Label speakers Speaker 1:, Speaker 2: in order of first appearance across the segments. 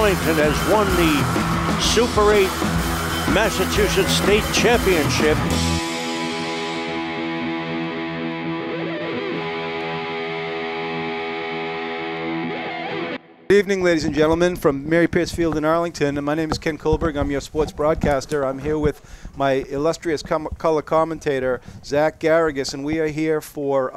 Speaker 1: Arlington has won the Super 8 Massachusetts State Championship.
Speaker 2: Good evening, ladies and gentlemen, from Mary Pierce Field in Arlington. And my name is Ken Kohlberg. I'm your sports broadcaster. I'm here with my illustrious color commentator, Zach Garrigus, and we are here for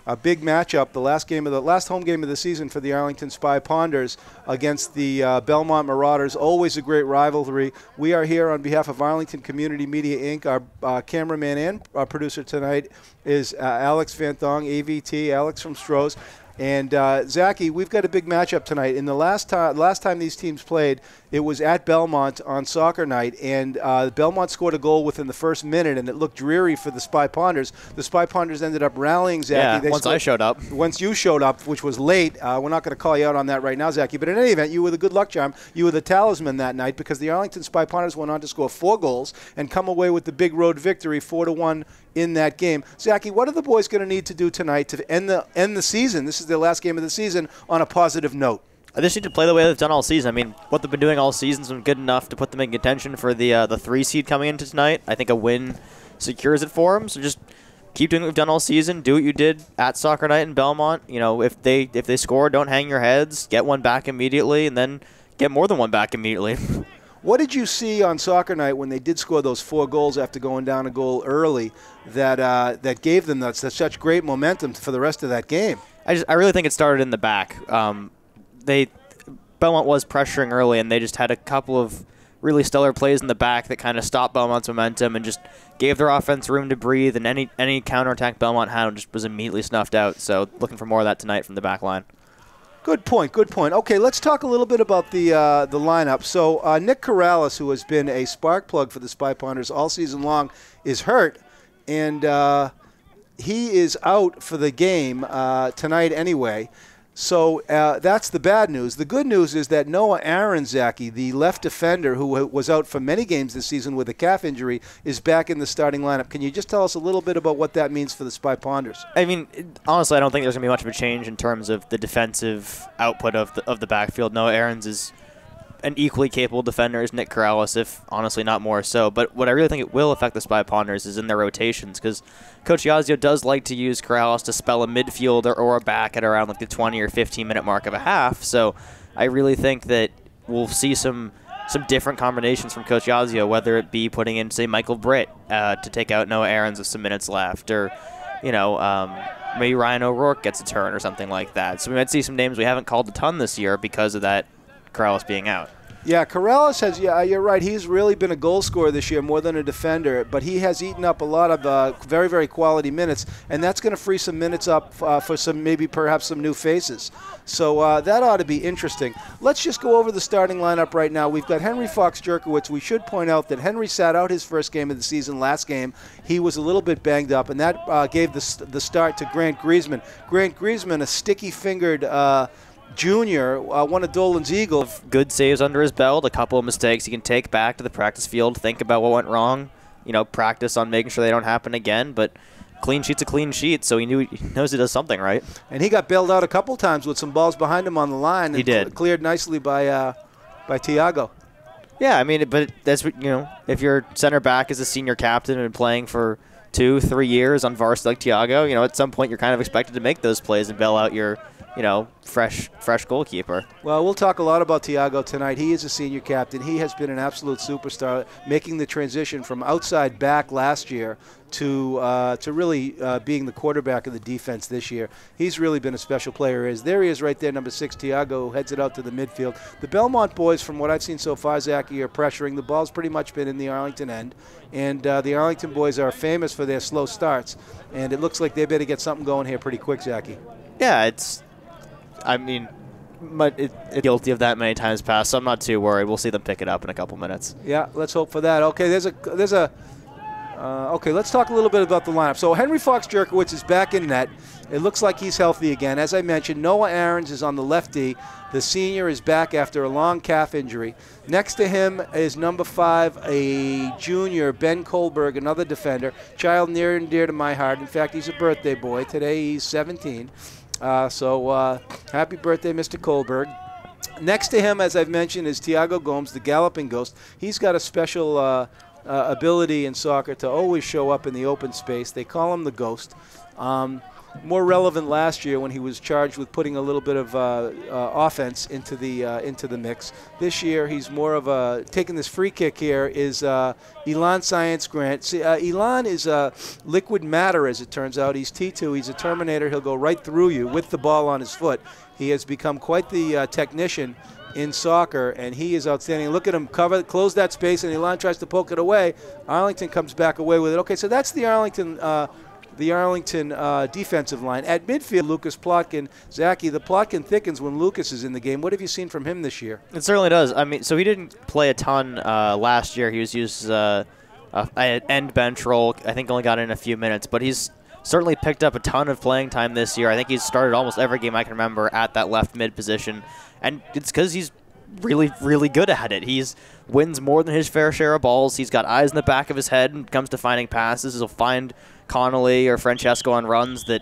Speaker 2: a big matchup, the last home game of the season for the Arlington Spy Ponders against the Belmont Marauders. Always a great rivalry. We are here on behalf of Arlington Community Media, Inc. Our cameraman and our producer tonight is Alex Van Thong, AVT, Alex from Stroh's. And Zachy, we've got a big matchup tonight. In the last time these teams played, it was at Belmont on soccer night, and Belmont scored a goal within the first minute, and it looked dreary for the Spy Ponders. The Spy Ponders ended up rallying, Zachy.
Speaker 3: Yeah, I showed up.
Speaker 2: Once you showed up, which was late. We're not going to call you out on that right now, Zachy. But in any event, you were the good luck charm. You were the talisman that night because the Arlington Spy Ponders went on to score 4 goals and come away with the big road victory, 4-1 in that game. Zachy, what are the boys going to need to do tonight to end the season? This is their last game of the season on a positive note.
Speaker 3: I just need to play the way they've done all season. I mean, what they've been doing all season has been good enough to put them in contention for the 3 seed coming into tonight. I think a win secures it for them. So just keep doing what we've done all season. Do what you did at soccer night in Belmont. You know, if they score, don't hang your heads. Get one back immediately, and then get more than one back immediately.
Speaker 2: What did you see on soccer night when they did score those 4 goals after going down a goal early that gave them such great momentum for the rest of that game?
Speaker 3: I really think it started in the back. Belmont was pressuring early, and they just had a couple of really stellar plays in the back that kind of stopped Belmont's momentum and just gave their offense room to breathe, and any counterattack Belmont had just was immediately snuffed out. So looking for more of that tonight from the back line.
Speaker 2: Good point, good point. Okay, let's talk a little bit about the lineup. So Nick Corrales, who has been a spark plug for the Spy Ponders all season long, is hurt, and he is out for the game tonight anyway. So that's the bad news. The good news is that Noah Aaronzaki, the left defender who was out for many games this season with a calf injury, is back in the starting lineup. Can you just tell us a little bit about what that means for the Spy Ponders?
Speaker 3: I mean, honestly, I don't think there's going to be much of a change in terms of the defensive output of the backfield. Noah Aarons is an equally capable defender as Nick Corrales, if honestly not more so. But what I really think it will affect the Spy Ponders is in their rotations, because Coach Yazio does like to use Corrales to spell a midfielder or a back at around like the 20 or 15-minute mark of a half. So I really think that we'll see some different combinations from Coach Yazio, whether it be putting in, say, Michael Britt to take out Noah Aarons with some minutes left, or maybe Ryan O'Rourke gets a turn or something like that. So we might see some names we haven't called a ton this year because of that Corrales being out.
Speaker 2: Yeah, Corrales has, you're right, he's really been a goal scorer this year more than a defender, but he has eaten up a lot of very, very quality minutes, and that's going to free some minutes up for perhaps some new faces. So that ought to be interesting. Let's just go over the starting lineup right now. We've got Henry Fox-Jerkowitz. We should point out that Henry sat out his first game of the season last game. He was a little bit banged up, and that gave the start to Grant Griezmann. Grant Griezmann, a sticky-fingered junior, one of Dolan's Eagles.
Speaker 3: Good saves under his belt, a couple of mistakes he can take back to the practice field, think about what went wrong, practice on making sure they don't happen again, but clean sheet's a clean sheet, so he knows he does something right. And
Speaker 2: he got bailed out a couple times with some balls behind him on the line.
Speaker 3: He did.
Speaker 2: Cleared nicely by Thiago.
Speaker 3: Yeah, I mean, but that's what, if your center back is a senior captain and playing for 2-3 years on varsity like Thiago, at some point you're kind of expected to make those plays and bail out your fresh goalkeeper.
Speaker 2: Well, we'll talk a lot about Thiago tonight. He is a senior captain. He has been an absolute superstar, making the transition from outside back last year to really being the quarterback of the defense this year. He's really been a special player. There he is right there, number 6, Thiago, who heads it out to the midfield. The Belmont boys, from what I've seen so far, Zachy, are pressuring. The ball's pretty much been in the Arlington end, and the Arlington boys are famous for their slow starts, and it looks like they better get something going here pretty quick, Zachy.
Speaker 3: Yeah, it's guilty of that many times past, so I'm not too worried. We'll see them pick it up in a couple minutes.
Speaker 2: Yeah, let's hope for that. Okay, okay, let's talk a little bit about the lineup. So Henry Fox-Jerkowitz is back in net. It looks like he's healthy again. As I mentioned, Noah Aarons is on the left D. The senior is back after a long calf injury. Next to him is number 5, a junior, Ben Kohlberg, another defender, child near and dear to my heart. In fact, he's a birthday boy. Today he's 17. So happy birthday, Mr. Kohlberg. Next to him, as I've mentioned, is Tiago Gomes, the galloping ghost. He's got a special ability in soccer to always show up in the open space. They call him the ghost. More relevant last year when he was charged with putting a little bit of offense into the mix. This year, he's more of a taking this free kick here is Elan Science Grant. See, Elan is liquid matter, as it turns out. He's T2. He's a Terminator. He'll go right through you with the ball on his foot. He has become quite the technician in soccer, and he is outstanding. Look at him close that space, and Elan tries to poke it away. Arlington comes back away with it. Okay, so that's the Arlington defensive line. At midfield, Lucas Plotkin. Zachy, the Plotkin thickens when Lucas is in the game. What have you seen from him this year?
Speaker 3: It certainly does. I mean, so he didn't play a ton last year. He was used an end bench role. I think only got in a few minutes, but he's certainly picked up a ton of playing time this year. I think he's started almost every game I can remember at that left mid position, and it's because he's really, really good at it. He's wins more than his fair share of balls. He's got eyes in the back of his head when it comes to finding passes. He'll find Connolly or Francesco on runs that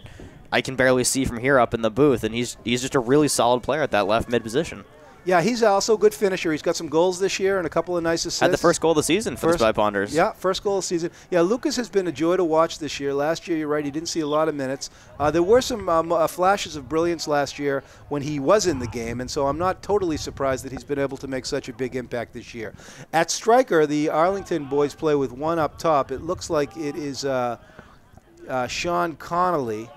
Speaker 3: I can barely see from here up in the booth, and he's just a really solid player at that left mid position.
Speaker 2: Yeah, he's also a good finisher. He's got some goals this year and a couple of nice assists.
Speaker 3: Had the first goal of the season for the Spy Ponders.
Speaker 2: Yeah, first goal of the season. Yeah, Lucas has been a joy to watch this year. Last year, you're right, he didn't see a lot of minutes. There were some flashes of brilliance last year when he was in the game, and so I'm not totally surprised that he's been able to make such a big impact this year. At striker, the Arlington boys play with one up top. It looks like it is Sean Connolly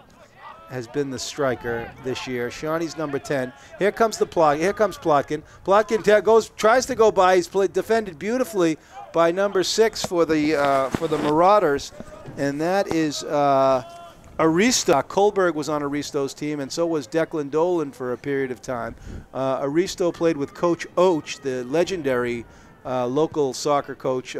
Speaker 2: has been the striker this year. Shawnee's number 10. Here comes Plotkin. Plotkin tries to go by. He's defended beautifully by number 6 for the Marauders, and that is Aristo. Kohlberg was on Aristo's team, and so was Declan Dolan for a period of time. Aristo played with Coach Oach, the legendary local soccer coach,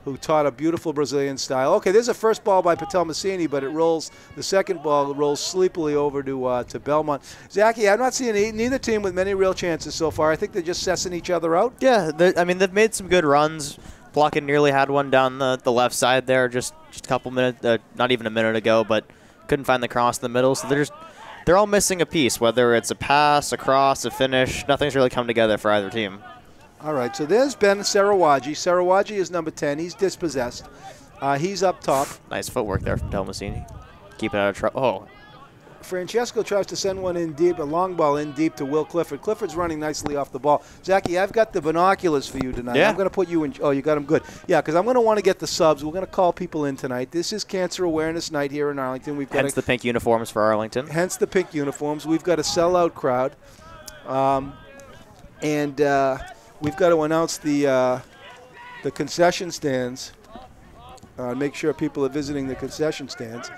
Speaker 2: who taught a beautiful Brazilian style. Okay, there's a first ball by Patel Massini, but the second ball rolls sleepily over to Belmont. Zachy, I'm not seeing neither team with many real chances so far. I think they're just sussing each other out.
Speaker 3: Yeah, I mean, they've made some good runs. Plotkin nearly had one down the left side there just a couple minutes, not even a minute ago, but couldn't find the cross in the middle. So they're all missing a piece, whether it's a pass, a cross, a finish. Nothing's really come together for either team.
Speaker 2: All right, so there's Ben Sarawaji. Sarawaji is number 10. He's dispossessed. He's up top.
Speaker 3: Nice footwork there from Delmasini. Keep it out of trouble. Oh.
Speaker 2: Francesco tries to send one in deep, a long ball in deep to Will Clifford. Clifford's running nicely off the ball. Zachy, I've got the binoculars for you tonight.
Speaker 3: Yeah.
Speaker 2: I'm going to put you in. Oh, you got them good. Yeah, because I'm going to want to get the subs. We're going to call people in tonight. This is Cancer Awareness Night here in Arlington.
Speaker 3: Hence the pink uniforms for Arlington.
Speaker 2: Hence the pink uniforms. We've got a sellout crowd. We've got to announce the concession stands. Make sure people are visiting the concession stands.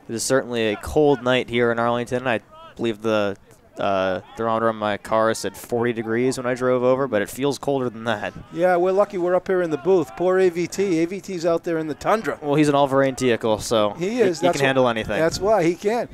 Speaker 3: It is certainly a cold night here in Arlington. I believe the thermometer on my car said 40 degrees when I drove over, but it feels colder than that.
Speaker 2: Yeah, we're lucky we're up here in the booth. Poor AVT. AVT's out there in the tundra.
Speaker 3: Well, he's an all-terrain vehicle, so he can handle anything.
Speaker 2: That's why he can.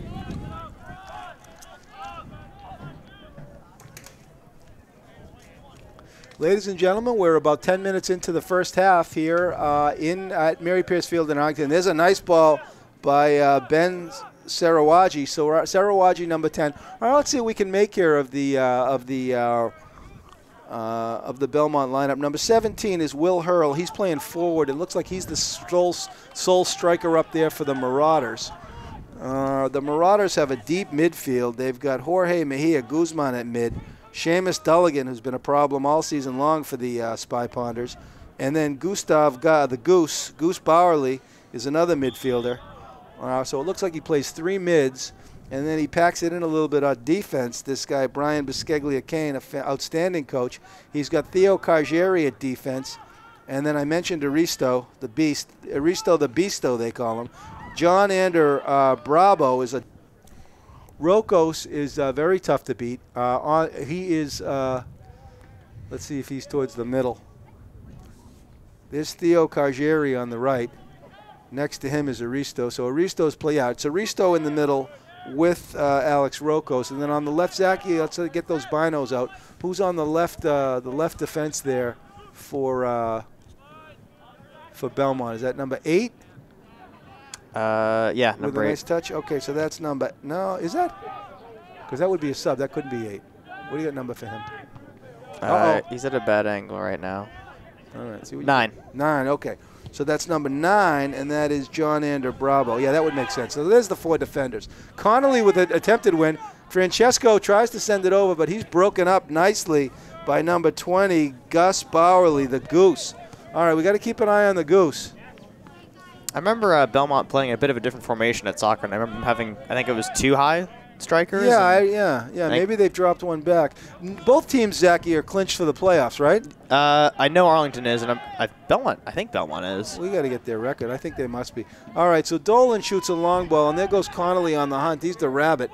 Speaker 2: Ladies and gentlemen, we're about 10 minutes into the first half here at Mary Pierce Field in Arlington. There's a nice ball by Ben Sarawaji. So Sarawaji, number 10. All right, let's see what we can make here of the Belmont lineup. Number 17 is Will Hurl. He's playing forward. It looks like he's the sole striker up there for the Marauders. The Marauders have a deep midfield. They've got Jorge Mejia Guzman at mid. Seamus Dulligan, who's been a problem all season long for the Spy Ponders. And then Gustav, the Goose Bowerly, is another midfielder. So it looks like he plays 3 mids, and then he packs it in a little bit on defense. This guy, Brian Bisceglia-Kane, an outstanding coach. He's got Theo Cargieri at defense. And then I mentioned Aristo, the Beast. Aristo the Beasto, they call him. John Ander Bravo is a... Rokos is very tough to beat. He is, let's see if he's towards the middle. There's Theo Cargieri on the right. Next to him is Aristo. So Aristo's play out. It's Aristo in the middle with Alex Rokos. And then on the left, Zachy, let's get those binos out. Who's on the left defense there for Belmont? Is that number 8?
Speaker 3: Yeah, number 8.
Speaker 2: With a nice touch. Okay, so that's number. No, is that? Because that would be a sub. That couldn't be 8. What do you got number for him?
Speaker 3: He's at a bad angle right now.
Speaker 2: All right. See what
Speaker 3: 9.
Speaker 2: 9, okay. So that's number 9, and that is John Ander Bravo. Yeah, that would make sense. So there's the 4 defenders. Connolly with an attempted win. Francesco tries to send it over, but he's broken up nicely by number 20, Gus Bowerly, the Goose. All right, we got to keep an eye on the Goose.
Speaker 3: I remember Belmont playing a bit of a different formation at soccer, and I remember them having, I think it was 2 high strikers.
Speaker 2: Yeah. Maybe they've dropped one back. Both teams, Zachy, are clinched for the playoffs, right?
Speaker 3: I know Arlington is, and Belmont. I think Belmont is.
Speaker 2: We got to get their record. I think they must be. All right, so Dolan shoots a long ball, and there goes Connolly on the hunt. He's the rabbit.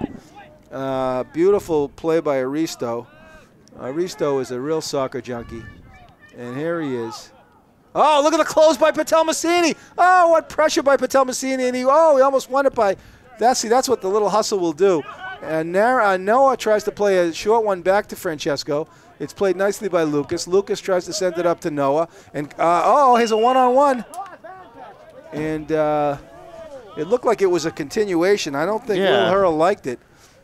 Speaker 2: Beautiful play by Aristo. Aristo is a real soccer junkie, and here he is. Oh, look at the close by Patel Massini. Oh, what pressure by Patel Massini, and he almost won it by. That's what the little hustle will do. And Noah tries to play a short one back to Francesco. It's played nicely by Lucas. Lucas tries to send it up to Noah. And, here's a one-on-one. And it looked like it was a continuation. I don't think Will Hurl liked it.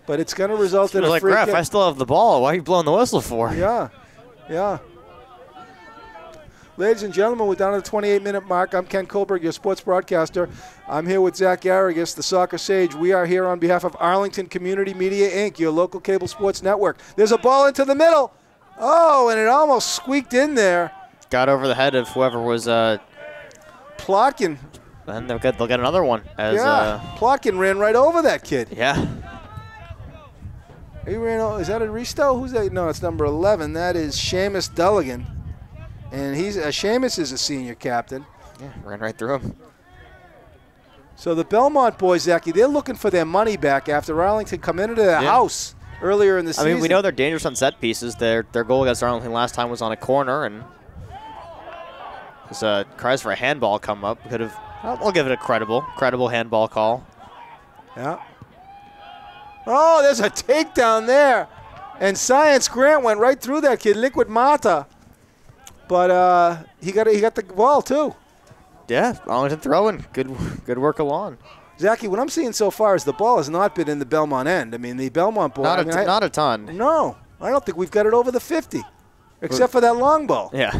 Speaker 2: But it's going to result in a free kick.
Speaker 3: I still have the ball. Why are you blowing the whistle for?
Speaker 2: Yeah. Ladies and gentlemen, we're down to the 28-minute mark. I'm Ken Kohlberg, your sports broadcaster. I'm here with Zach Garrigus, the soccer sage. We are here on behalf of Arlington Community Media, Inc., your local cable sports network. There's a ball into the middle. Oh, and it almost squeaked in there.
Speaker 3: Got over the head of whoever was
Speaker 2: Plotkin.
Speaker 3: And they'll get another one.
Speaker 2: Plotkin ran right over that kid.
Speaker 3: Yeah.
Speaker 2: He ran over. Is that Aristo? Who's that? No, it's number 11. That is Seamus Dulligan. And Seamus is a senior captain.
Speaker 3: Yeah, ran right through him.
Speaker 2: So the Belmont boys, Zachy, they're looking for their money back after Arlington come into their house earlier in the season.
Speaker 3: I mean, we know they're dangerous on set pieces. Their goal against Arlington last time was on a corner, and there's cries for a handball come up. I'll give it a credible handball call.
Speaker 2: Yeah. Oh, there's a takedown there. And Science Grant went right through that kid, Liquid Mata. But he got the ball, too.
Speaker 3: Yeah, Arlington throwing. Good work along.
Speaker 2: Zachy, what I'm seeing so far is the ball has not been in the Belmont end. I mean, the Belmont ball.
Speaker 3: Not a ton.
Speaker 2: No, I don't think we've got it over the 50, except for that long ball.
Speaker 3: Yeah.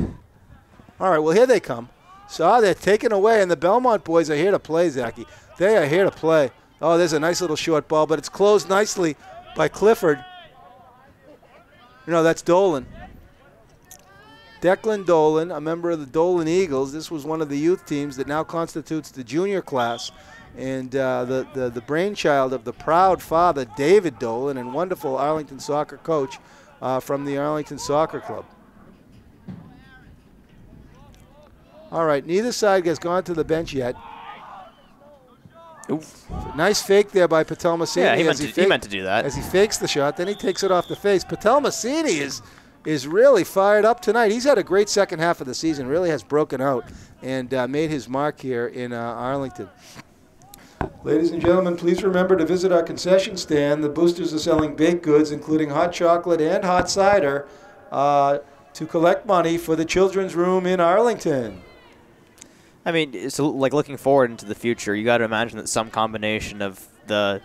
Speaker 2: All right, well, here they come. So they're taken away, and the Belmont boys are here to play, Zachy. They are here to play. Oh, there's a nice little short ball, but it's closed nicely by Clifford. No, that's Dolan. Declan Dolan, a member of the Dolan Eagles. This was one of the youth teams that now constitutes the junior class. And the brainchild of the proud father, David Dolan, and wonderful Arlington soccer coach from the Arlington Soccer Club. All right, neither side has gone to the bench yet.
Speaker 3: Oof.
Speaker 2: Nice fake there by Patel Massini.
Speaker 3: Yeah, he meant to do that.
Speaker 2: As he fakes the shot, then he takes it off the face. Patel Massini is really fired up tonight. He's had a great second half of the season, really has broken out and made his mark here in Arlington. Ladies and gentlemen, please remember to visit our concession stand. The boosters are selling baked goods, including hot chocolate and hot cider, to collect money for the children's room in Arlington.
Speaker 3: I mean, it's like looking forward into the future. You got to imagine that some combination of the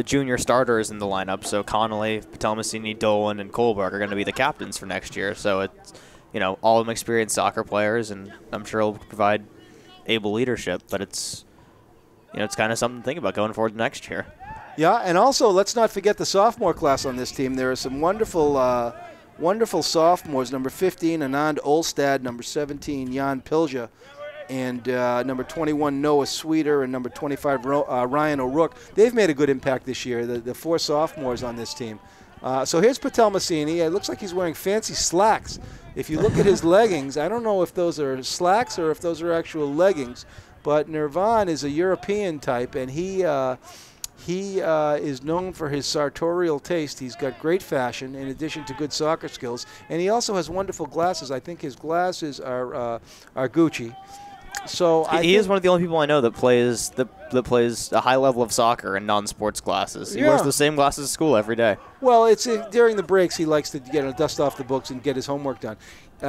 Speaker 3: junior starters in the lineup, so Connolly, Patel Massini, Dolan, and Kohlberg are going to be the captains for next year. So it's, all of them experienced soccer players, and I'm sure it'll provide able leadership. But it's, it's kind of something to think about going forward to next year.
Speaker 2: Yeah, and also let's not forget the sophomore class on this team. There are some wonderful sophomores. Number 15, Anand Olstad. Number 17, Jan Pilja. And number 21, Noah Sweeter, and number 25, Ryan O'Rourke. They've made a good impact this year, the 4 sophomores on this team. So here's Patel Massini. It looks like he's wearing fancy slacks. If you look at his leggings, I don't know if those are slacks or if those are actual leggings, but Nirvan is a European type, and he is known for his sartorial taste. He's got great fashion in addition to good soccer skills, and he also has wonderful glasses. I think his glasses are Gucci. So
Speaker 3: he is one of the only people I know that plays a high level of soccer in non-sports glasses. He wears the same glasses at school every day.
Speaker 2: Well, it's during the breaks he likes to dust off the books and get his homework done.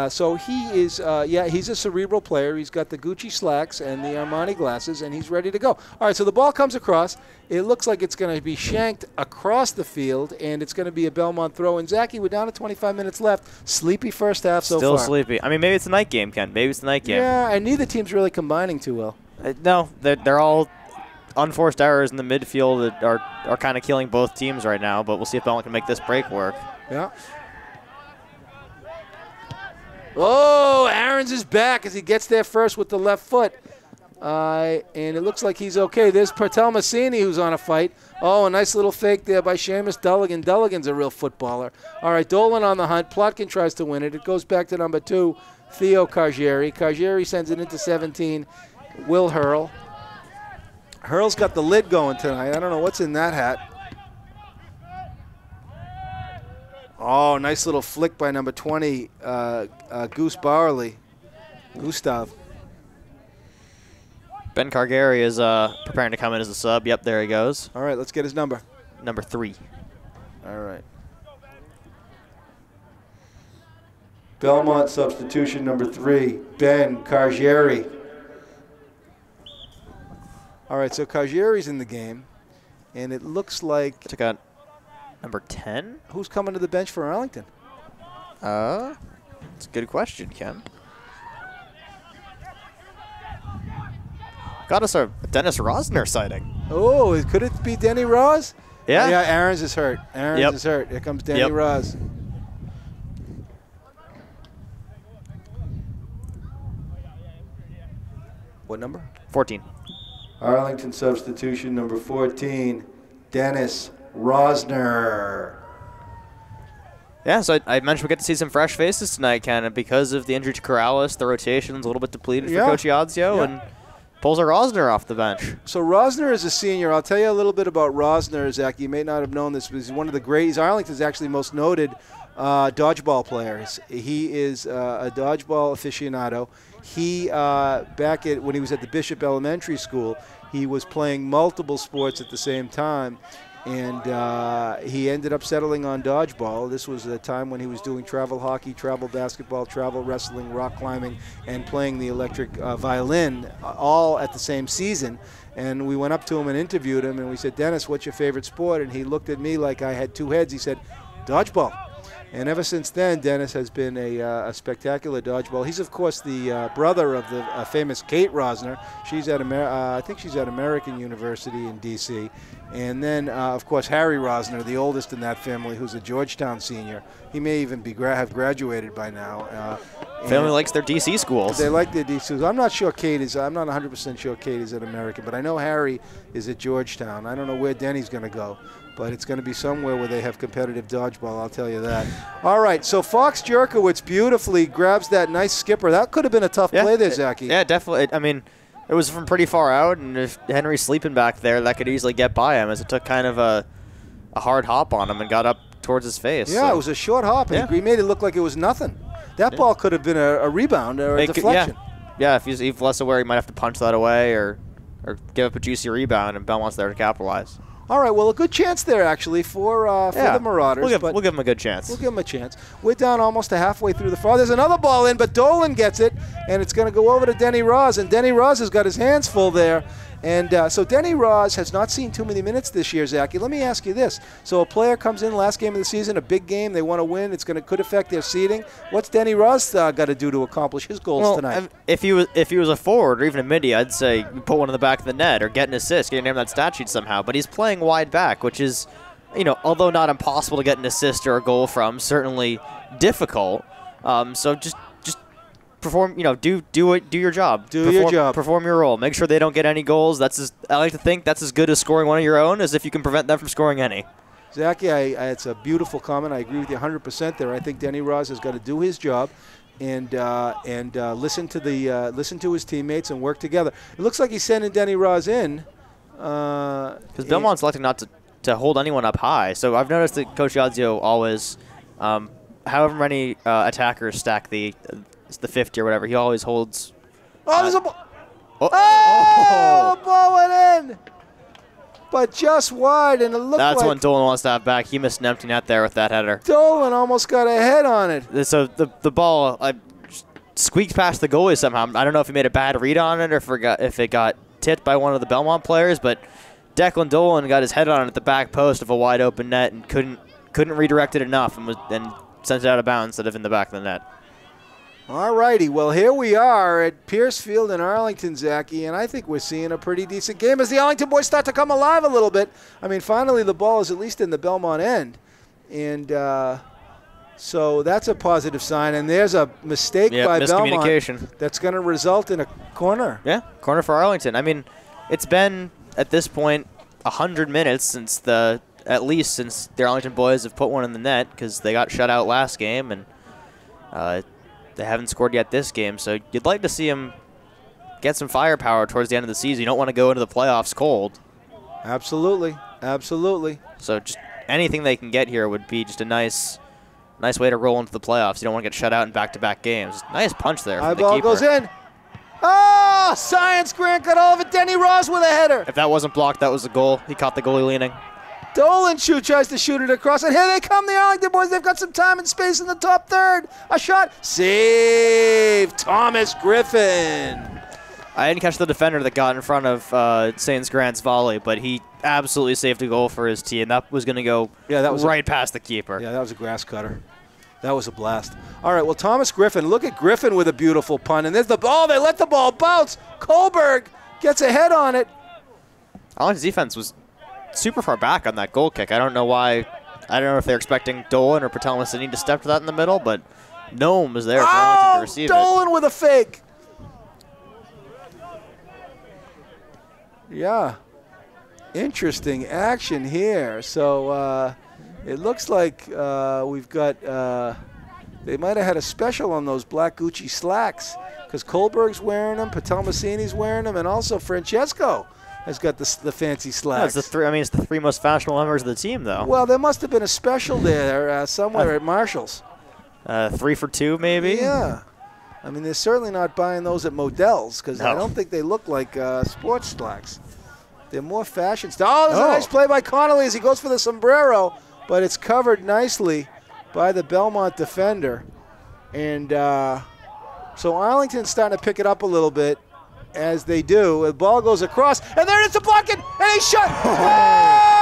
Speaker 2: So he is, he's a cerebral player. He's got the Gucci slacks and the Armani glasses, and he's ready to go. All right, so the ball comes across. It looks like it's going to be shanked across the field, and it's going to be a Belmont throw. And, Zachy, we're down to 25 minutes left. Sleepy first half so far.
Speaker 3: Still sleepy. I mean, maybe it's a night game, Ken. Maybe it's a night game.
Speaker 2: Yeah, and neither team's really combining too well.
Speaker 3: No, they're all unforced errors in the midfield that are kind of killing both teams right now, but we'll see if Belmont can make this break work.
Speaker 2: Yeah. Oh, Aarons is back as he gets there first with the left foot. And it looks like he's okay. There's Pertel Massini, who's on a fight. Oh, a nice little fake there by Seamus Dulligan. Dulligan's a real footballer. All right, Dolan on the hunt. Plotkin tries to win it. It goes back to number 2, Theo Cargieri. Cargieri sends it into 17. Will Hurl. Hurl's got the lid going tonight. I don't know what's in that hat. Oh, nice little flick by number 20, Goose Bowerly. Gustav.
Speaker 3: Ben Cargieri is preparing to come in as a sub. Yep, there he goes.
Speaker 2: All right, let's get his number.
Speaker 3: Number 3.
Speaker 2: All right. Belmont substitution number 3, Ben Cargieri. All right, so Cargieri's in the game, and it looks like...
Speaker 3: Took out number 10?
Speaker 2: Who's coming to the bench for Arlington?
Speaker 3: It's a good question, Ken. Got us a Dennis Rosner sighting.
Speaker 2: Oh, could it be Denny Ross?
Speaker 3: Yeah.
Speaker 2: Yeah, Aarons is hurt. Aarons is hurt. Here comes Denny Ross. What number?
Speaker 3: 14.
Speaker 2: Arlington substitution number 14, Dennis Rosner.
Speaker 3: Yeah, so I mentioned we get to see some fresh faces tonight, Ken, and because of the injury to Corrales, the rotation's a little bit depleted for Coach Iadzio, and pulls a Rosner off the bench.
Speaker 2: So Rosner is a senior. I'll tell you a little bit about Rosner, Zach. You may not have known this, but he's one of the great. He's Arlington's actually most noted dodgeball players. He is a dodgeball aficionado. He, when he was at the Bishop Elementary School, he was playing multiple sports at the same time, and he ended up settling on dodgeball. This was a time when he was doing travel hockey, travel basketball, travel wrestling, rock climbing, and playing the electric violin all at the same season. And we went up to him and interviewed him, and we said, Dennis, what's your favorite sport? And he looked at me like I had two heads. He said, dodgeball. And ever since then, Dennis has been a spectacular dodgeball. He's, of course, the brother of the famous Kate Rosner. She's at I think she's at American University in D.C. And then, of course, Harry Rosner, the oldest in that family, who's a Georgetown senior. He may even have graduated by now.
Speaker 3: Family likes their D.C. schools.
Speaker 2: They like their D.C. schools. I'm not sure Kate is. I'm not 100% sure Kate is at American, but I know Harry is at Georgetown. I don't know where Denny's going to go, but it's going to be somewhere where they have competitive dodgeball, I'll tell you that. All right, so Fox Jerkowitz beautifully grabs that nice skipper. That could have been a tough play there, Zachy.
Speaker 3: Yeah, definitely. I mean, it was from pretty far out, and if Henry's sleeping back there, that could easily get by him, as it took kind of a hard hop on him and got up towards his face.
Speaker 2: Yeah, It was a short hop, and he made it look like it was nothing. That ball could have been a rebound or a deflection.
Speaker 3: Yeah, if he's less aware, he might have to punch that away or give up a juicy rebound, and Belmont's there to capitalize.
Speaker 2: All right, well, a good chance there, actually, for the Marauders.
Speaker 3: We'll give them a good chance.
Speaker 2: We'll give them a chance. We're down almost to halfway through the far. There's another ball in, but Dolan gets it, and it's going to go over to Denny Ross, and Denny Ross has got his hands full there. And so Denny Ross has not seen too many minutes this year, Zachy. Let me ask you this. So a player comes in last game of the season, a big game, they want to win, could affect their seeding. What's Denny Ross got to do to accomplish his goals tonight?
Speaker 3: If he was a forward or even a midi, I'd say you put one in the back of the net or get an assist, get your name on that stat sheet somehow. But he's playing wide back, which is, although not impossible to get an assist or a goal from, certainly difficult. So just perform, do your job. Perform your role. Make sure they don't get any goals. I like to think that's as good as scoring one of your own as if you can prevent them from scoring any.
Speaker 2: Zachy, it's a beautiful comment. I agree with you 100% there. I think Denny Ross has got to do his job and listen to his teammates and work together. It looks like he's sending Denny Ross in.
Speaker 3: Because Belmont's electing not to hold anyone up high. So I've noticed that Coach Iadzio always, however many attackers stack the 50 or whatever, he always holds.
Speaker 2: There's a ball. The ball went in. but just wide, and it looked
Speaker 3: That's
Speaker 2: like
Speaker 3: one Dolan wants to have back. He missed an empty net there with that header.
Speaker 2: Dolan almost got a head on it.
Speaker 3: So the ball squeaked past the goalie somehow. I don't know if he made a bad read on it or if it got tipped by one of the Belmont players, but Declan Dolan got his head on it at the back post of a wide open net and couldn't redirect it enough and sent it out of bounds instead of in the back of the net.
Speaker 2: All righty, well, here we are at Pierce Field in Arlington, Zachy, and I think we're seeing a pretty decent game as the Arlington boys start to come alive a little bit. I mean, finally the ball is at least in the Belmont end, and so that's a positive sign. And there's a mistake by Belmont that's going to result in a corner.
Speaker 3: Yeah, corner for Arlington. I mean, it's been, at this point, 100 minutes since at least since the Arlington boys have put one in the net because they got shut out last game, and they haven't scored yet this game, so you'd like to see them get some firepower towards the end of the season. You don't want to go into the playoffs cold.
Speaker 2: Absolutely, absolutely.
Speaker 3: So just anything they can get here would be just a nice way to roll into the playoffs. You don't want to get shut out in back-to-back games. Nice punch there from the
Speaker 2: ball
Speaker 3: keeper.
Speaker 2: Goes in. Oh, Science Grant got all of it. Denny Ross with a header.
Speaker 3: If that wasn't blocked, that was a goal. He caught the goalie leaning.
Speaker 2: Dolan tries to shoot it across, and here they come, the Arlington boys. They've got some time and space in the top third. A shot. Save. Thomas Griffin.
Speaker 3: I didn't catch the defender that got in front of Saints Grant's volley, but he absolutely saved a goal for his team. And that was going to go right past the keeper.
Speaker 2: Yeah, that was a grass cutter. That was a blast. All right, well, Thomas Griffin. Look at Griffin with a beautiful punt. And there's the ball. They let the ball bounce. Kohlberg gets a head on it.
Speaker 3: Arlington's defense was super far back on that goal kick. I don't know why. I don't know if they're expecting Dolan or Patel Massini to step to that in the middle, but Noam was there for Arlington to receive
Speaker 2: Dolan with a fake. Yeah. Interesting action here. So it looks like we've got they might have had a special on those black Gucci slacks because Kohlberg's wearing them, Patel Massini's wearing them, and also Francesco has got the fancy slacks.
Speaker 3: It's the three most fashionable members of the team, though.
Speaker 2: Well, there must have been a special there somewhere at Marshall's.
Speaker 3: 3 for 2, maybe?
Speaker 2: Yeah. I mean, they're certainly not buying those at Modell's because I don't think they look like sports slacks. They're more fashion style. Oh, there's a nice play by Connolly as he goes for the sombrero, but it's covered nicely by the Belmont defender. And so Arlington's starting to pick it up a little bit. As they do, the ball goes across, and there it is to Plotkin, and he shot.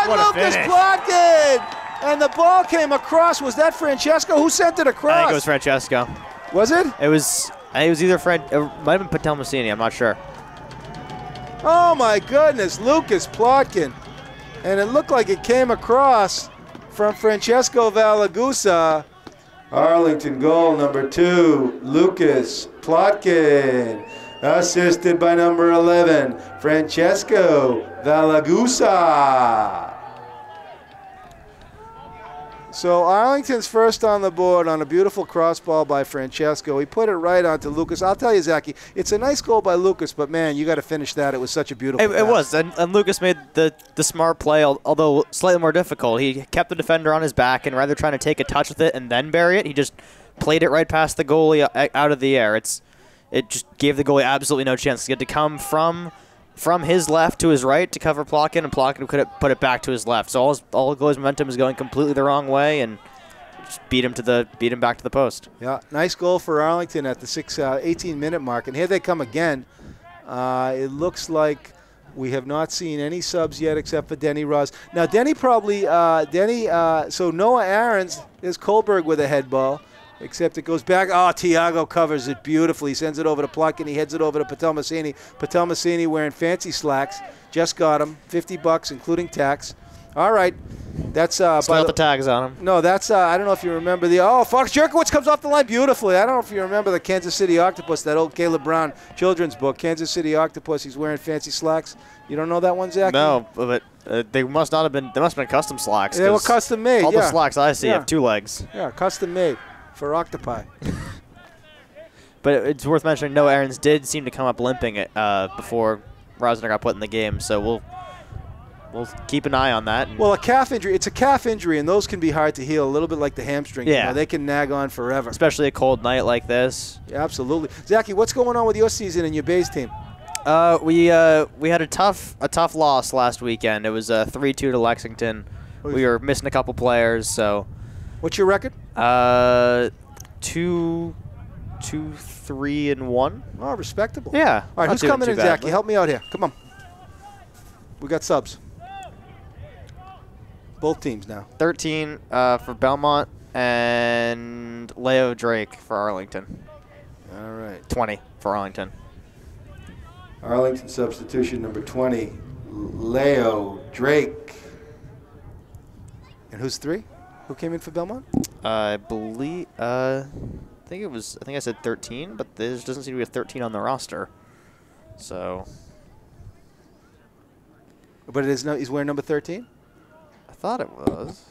Speaker 2: Lucas Plotkin, and the ball came across. Was that Francesco? Who sent it across?
Speaker 3: I think it was Francesco.
Speaker 2: Was it?
Speaker 3: It was either it might have been Patel Massini. I'm not sure.
Speaker 2: Oh my goodness, Lucas Plotkin, and it looked like it came across from Francesco Valagusa. Arlington goal number 2, Lucas Plotkin. Assisted by number 11, Francesco Valagusa. So Arlington's first on the board on a beautiful cross ball by Francesco. He put it right onto Lucas. I'll tell you, Zachy, it's a nice goal by Lucas, but, man, you got to finish that. It was such a beautiful pass.
Speaker 3: It was, and Lucas made the smart play, although slightly more difficult. He kept the defender on his back, and rather trying to take a touch with it and then bury it, he just played it right past the goalie out of the air. It just gave the goalie absolutely no chance. He had to come from his left to his right to cover Plotkin, and Plotkin could put it back to his left. So all the goalie's momentum is going completely the wrong way, and just beat him back to the post. Yeah, nice goal for Arlington at the 18-minute mark, and here they come again. It looks like we have not seen any subs yet except for Denny Ross. Now Denny so Noah Aarons is Kohlberg with a head ball. Except it goes back. Oh, Tiago covers it beautifully. He sends it over to Plotkin. He heads it over to Patel Massini. Patel Massini wearing fancy slacks. Just got him. $50 including tax. All right. That's still the tags on him.
Speaker 2: No, that's I don't know if you remember Fox Jerkowitz comes off the line beautifully. I don't know if you remember the Kansas City Octopus, that old Caleb Brown children's book. Kansas City Octopus. He's wearing fancy slacks. You don't know that one, Zach?
Speaker 3: No, but they must not have been. They must have been custom slacks.
Speaker 2: They were custom made.
Speaker 3: All the slacks I see have 2 legs.
Speaker 2: Yeah, custom made. For octopi.
Speaker 3: But it's worth mentioning Noah Aarons did seem to come up limping before Rosner got put in the game, so we'll keep an eye on that. Well, a calf injury, it's a calf injury, and those can be hard to heal, a little bit like the hamstring.
Speaker 2: Yeah.
Speaker 3: You know, they can nag on forever. Especially a cold night like this. Yeah, absolutely. Zachy, what's going on with your season and your Bays team? We had a tough loss last weekend. It was 3-2 to Lexington. We were missing a couple players, so.
Speaker 2: What's your record?
Speaker 3: 2-3-1.
Speaker 2: Oh, respectable.
Speaker 3: Yeah.
Speaker 2: All right, who's coming in, Zach? Help me out here. Come on. We got subs. Both teams now.
Speaker 3: 13 for Belmont and Leo Drake for Arlington.
Speaker 2: All right.
Speaker 3: 20 for Arlington.
Speaker 2: Arlington substitution number 20, Leo Drake. And who's 3? Who came in for Belmont?
Speaker 3: I believe. I think I said 13, but there doesn't seem to be a 13 on the roster. So.
Speaker 2: But he's wearing number 13?
Speaker 3: I thought it was.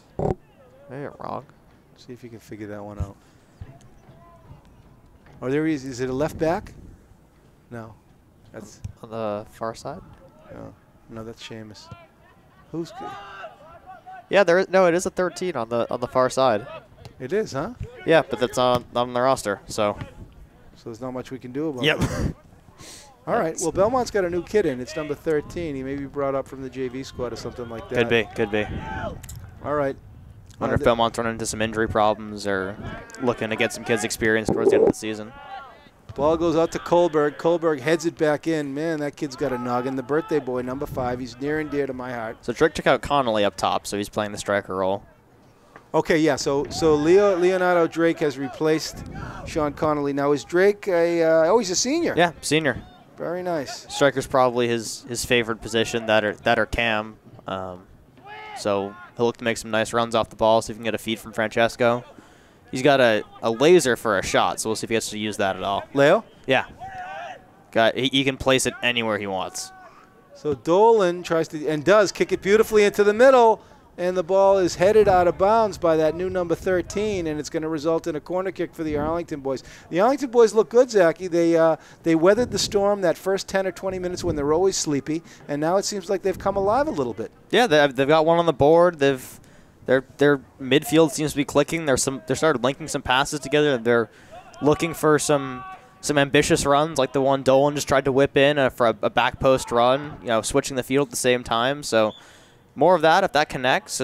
Speaker 3: Maybe I'm wrong.
Speaker 2: See if you can figure that one out. Oh, there he is. Is it a left back? No. That's
Speaker 3: on the far side?
Speaker 2: No, that's Seamus. Who's good?
Speaker 3: Yeah, it is a 13 on the far side.
Speaker 2: It is, huh?
Speaker 3: Yeah, but that's on the roster, so.
Speaker 2: So there's not much we can do about
Speaker 3: it.
Speaker 2: Yep. All right. Well, Belmont's got a new kid in. It's number 13. He may be brought up from the JV squad or something like that.
Speaker 3: Could be.
Speaker 2: All right.
Speaker 3: Wonder if Belmont's running into some injury problems or looking to get some kids experience towards the end of the season.
Speaker 2: Ball goes out to Kohlberg. Kohlberg heads it back in. Man, that kid's got a noggin. The birthday boy, number 5. He's near and dear to my heart.
Speaker 3: So Drake took out Connolly up top, so he's playing the striker role.
Speaker 2: Okay, yeah. So Leonardo Drake has replaced Sean Connolly. Now, is Drake he's a senior?
Speaker 3: Yeah, senior.
Speaker 2: Very nice.
Speaker 3: Striker's probably his favored position, that or Cam. So he'll look to make some nice runs off the ball, see if he can get a feed from Francesco. He's got a laser for a shot, so we'll see if he gets to use that at all.
Speaker 2: Leo?
Speaker 3: Yeah. He can place it anywhere he wants.
Speaker 2: So Dolan tries to and does kick it beautifully into the middle, and the ball is headed out of bounds by that new number 13, and it's going to result in a corner kick for the Arlington boys. The Arlington boys look good, Zachy. They weathered the storm that first 10 or 20 minutes when they're always sleepy, and now it seems like they've come alive a little bit. Yeah,
Speaker 3: they've got one on the board. Their midfield seems to be clicking. They started linking some passes together. They're looking for some ambitious runs, like the one Dolan just tried to whip in for a back post run, switching the field at the same time. So more of that, if that connects,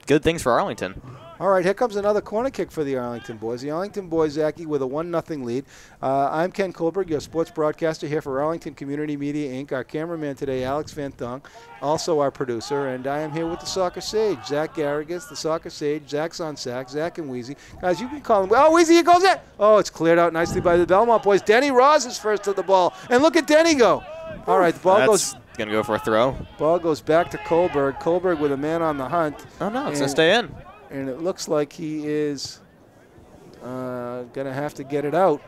Speaker 3: good things for Arlington.
Speaker 2: All right, here comes another corner kick for the Arlington boys. The Arlington boys, Zachy, with a 1-0 lead. I'm Ken Kohlberg, your sports broadcaster here for Arlington Community Media, Inc. Our cameraman today, Alex Van Thong, also our producer, and I am here with the soccer sage, Zach Garrigus, the soccer sage. Zach's on sack, Zach and Wheezy. Guys, you can call him. Oh, Wheezy, here goes it. Oh, it's cleared out nicely by the Belmont boys. Denny Ross is first to the ball, and look at Denny go. All right, the ball goes.
Speaker 3: Going to go for a throw.
Speaker 2: Ball goes back to Kohlberg. Kohlberg with a man on the hunt.
Speaker 3: Oh, no, it's going to stay in.
Speaker 2: And it looks like he is going to have to get it out.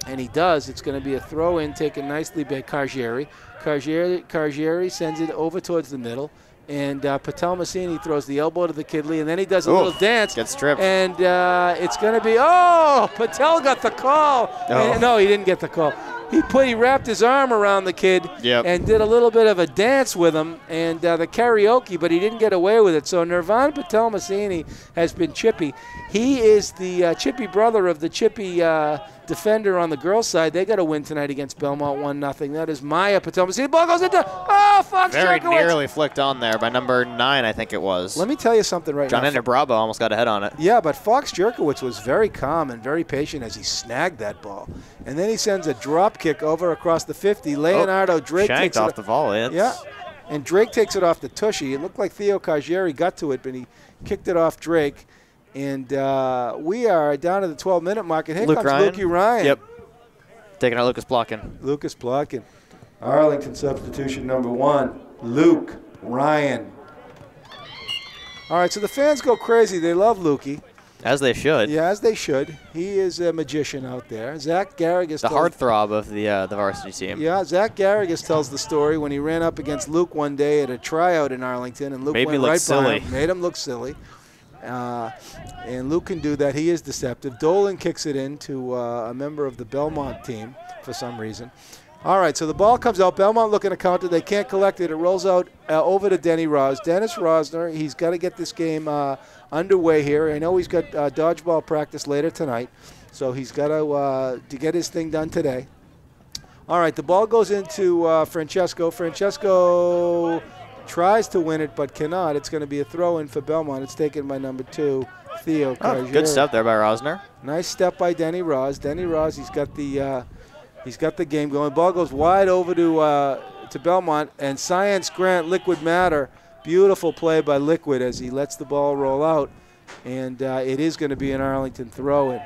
Speaker 2: And he does. It's going to be a throw-in taken nicely by Cargieri. Cargieri sends it over towards the middle. And Patel Massini throws the elbow to the Kidley. And then he does a little dance.
Speaker 3: Gets tripped.
Speaker 2: And it's going to be, Patel got the call.
Speaker 3: Oh.
Speaker 2: And, no, he didn't get the call. He wrapped his arm around the kid and did a little bit of a dance with him and the karaoke, but he didn't get away with it. So Nirvan Patel Massini has been chippy. He is the chippy brother of the chippy defender on the girls' side. They got a win tonight against Belmont, 1-0. That is Maya Patel Massini. The ball goes into Fox
Speaker 3: Very
Speaker 2: Jerkowitz.
Speaker 3: nearly flicked on there by number 9, I think it was.
Speaker 2: Let me tell you something right now.
Speaker 3: John Ender Bravo almost got a head on it.
Speaker 2: Yeah, but Fox Jerkowitz was very calm and very patient as he snagged that ball. And then he sends a drop kick over across the 50. Leonardo Drake takes it
Speaker 3: off the volley.
Speaker 2: Yeah, and Drake takes it off the tushy. It looked like Theo Cargieri got to it, but he kicked it off Drake. And we are down to the 12-minute mark. And here comes Lukey Ryan.
Speaker 3: Yep. Taking out Lucas Plotkin.
Speaker 2: Lucas Plotkin. Arlington substitution number 1, Luke Ryan. All right, so the fans go crazy. They love Lukey.
Speaker 3: As they should.
Speaker 2: Yeah, as they should. He is a magician out there. Zach Garrigus.
Speaker 3: The heartthrob of the varsity team.
Speaker 2: Yeah, Zach Garrigus tells the story when he ran up against Luke one day at a tryout in Arlington, and Luke went right by him, made him look silly. And Luke can do that. He is deceptive. Dolan kicks it in to a member of the Belmont team for some reason. All right, so the ball comes out. Belmont looking to counter. They can't collect it. It rolls out over to Denny Ross. Dennis Rosner, he's got to get this game underway here. I know he's got dodgeball practice later tonight, so he's got to get his thing done today. All right, the ball goes into Francesco. Francesco tries to win it but cannot. It's going to be a throw-in for Belmont. It's taken by number 2, Theo.
Speaker 3: Oh, good step there by Rosner.
Speaker 2: Nice step by Denny Ross. Denny Ross, he's got the game going. The ball goes wide over to Belmont, and Science Grant, Liquid Matter. Beautiful play by Liquid as he lets the ball roll out, and it is going to be an Arlington throw-in.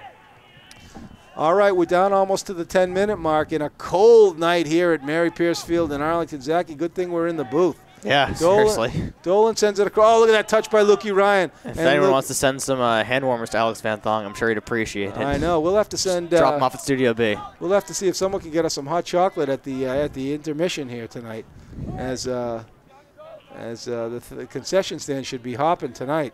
Speaker 2: All right, we're down almost to the 10-minute mark in a cold night here at Mary Pierce Field in Arlington. Zachy, good thing we're in the booth.
Speaker 3: Yeah, seriously.
Speaker 2: Dolan sends it across. Oh, look at that touch by Lukey Ryan.
Speaker 3: If anyone wants to send some hand warmers to Alex Van Thong, I'm sure he'd appreciate it.
Speaker 2: I know. We'll have to send.
Speaker 3: Drop him off at Studio B.
Speaker 2: We'll have to see if someone can get us some hot chocolate at the intermission here tonight, as the concession stand should be hopping tonight.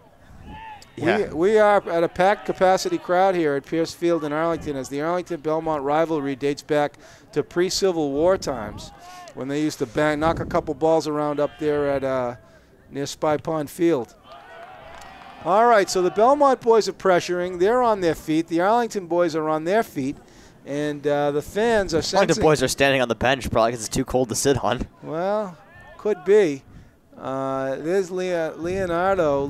Speaker 3: Yeah.
Speaker 2: We are at a packed capacity crowd here at Pierce Field in Arlington, as the Arlington-Belmont rivalry dates back to pre-Civil War times, when they used to knock a couple balls around up there at near Spy Pond Field. All right, so the Belmont boys are pressuring. They're on their feet. The Arlington boys are on their feet, and the fans are sensing.
Speaker 3: Arlington boys are standing on the bench probably because it's too cold to sit on.
Speaker 2: Well, could be. There's Leonardo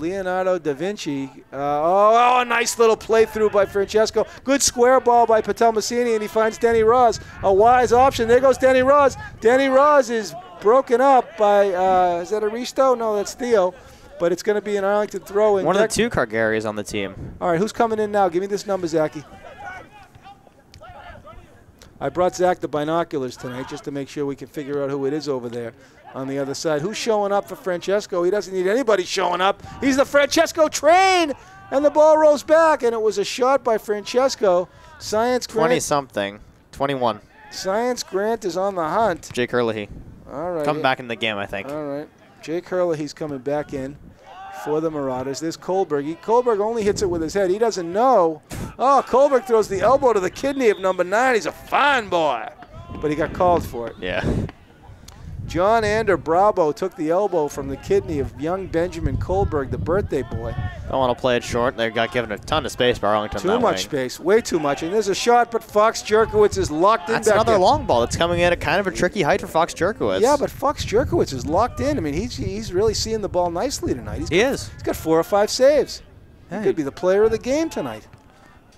Speaker 2: da Vinci. A nice little play through by Francesco. Good square ball by Patel Massini, and he finds Denny Ross. A wise option. There goes Denny Ross. Denny Ross is broken up by, is that Aristo? No, that's Theo. But it's going to be an Arlington throw-in.
Speaker 3: One of the 2 Garrigus on the team.
Speaker 2: All right, who's coming in now? Give me this number, Zachy. I brought Zach the binoculars tonight just to make sure we can figure out who it is over there on the other side. Who's showing up for Francesco? He doesn't need anybody showing up. He's the Francesco train, and the ball rolls back, and it was a shot by Francesco. Science Grant.
Speaker 3: 20-something. 21.
Speaker 2: Science Grant is on the hunt.
Speaker 3: Jake Herlihy.
Speaker 2: All right.
Speaker 3: Coming back in the game, I think.
Speaker 2: All right. Jake Herlihy's coming back in for the Marauders. There's Kohlberg. Kohlberg only hits it with his head. He doesn't know. Oh, Kohlberg throws the elbow to the kidney of number 9. He's a fine boy. But he got called for it.
Speaker 3: Yeah.
Speaker 2: John Ander Bravo took the elbow from the kidney of young Benjamin Kohlberg, the birthday boy.
Speaker 3: Don't want to play it short. They got given a ton of space by Arlington.
Speaker 2: Too much space, way too much. And there's a shot, but Fox Jerkowitz is locked in.
Speaker 3: That's
Speaker 2: back
Speaker 3: another
Speaker 2: there.
Speaker 3: long ball that's coming in at kind of a tricky height for Fox Jerkowitz.
Speaker 2: Yeah, but Fox Jerkowitz is locked in. I mean, he's really seeing the ball nicely tonight.
Speaker 3: He is.
Speaker 2: He's got 4 or 5 saves.
Speaker 3: Hey.
Speaker 2: He could be the player of the game tonight.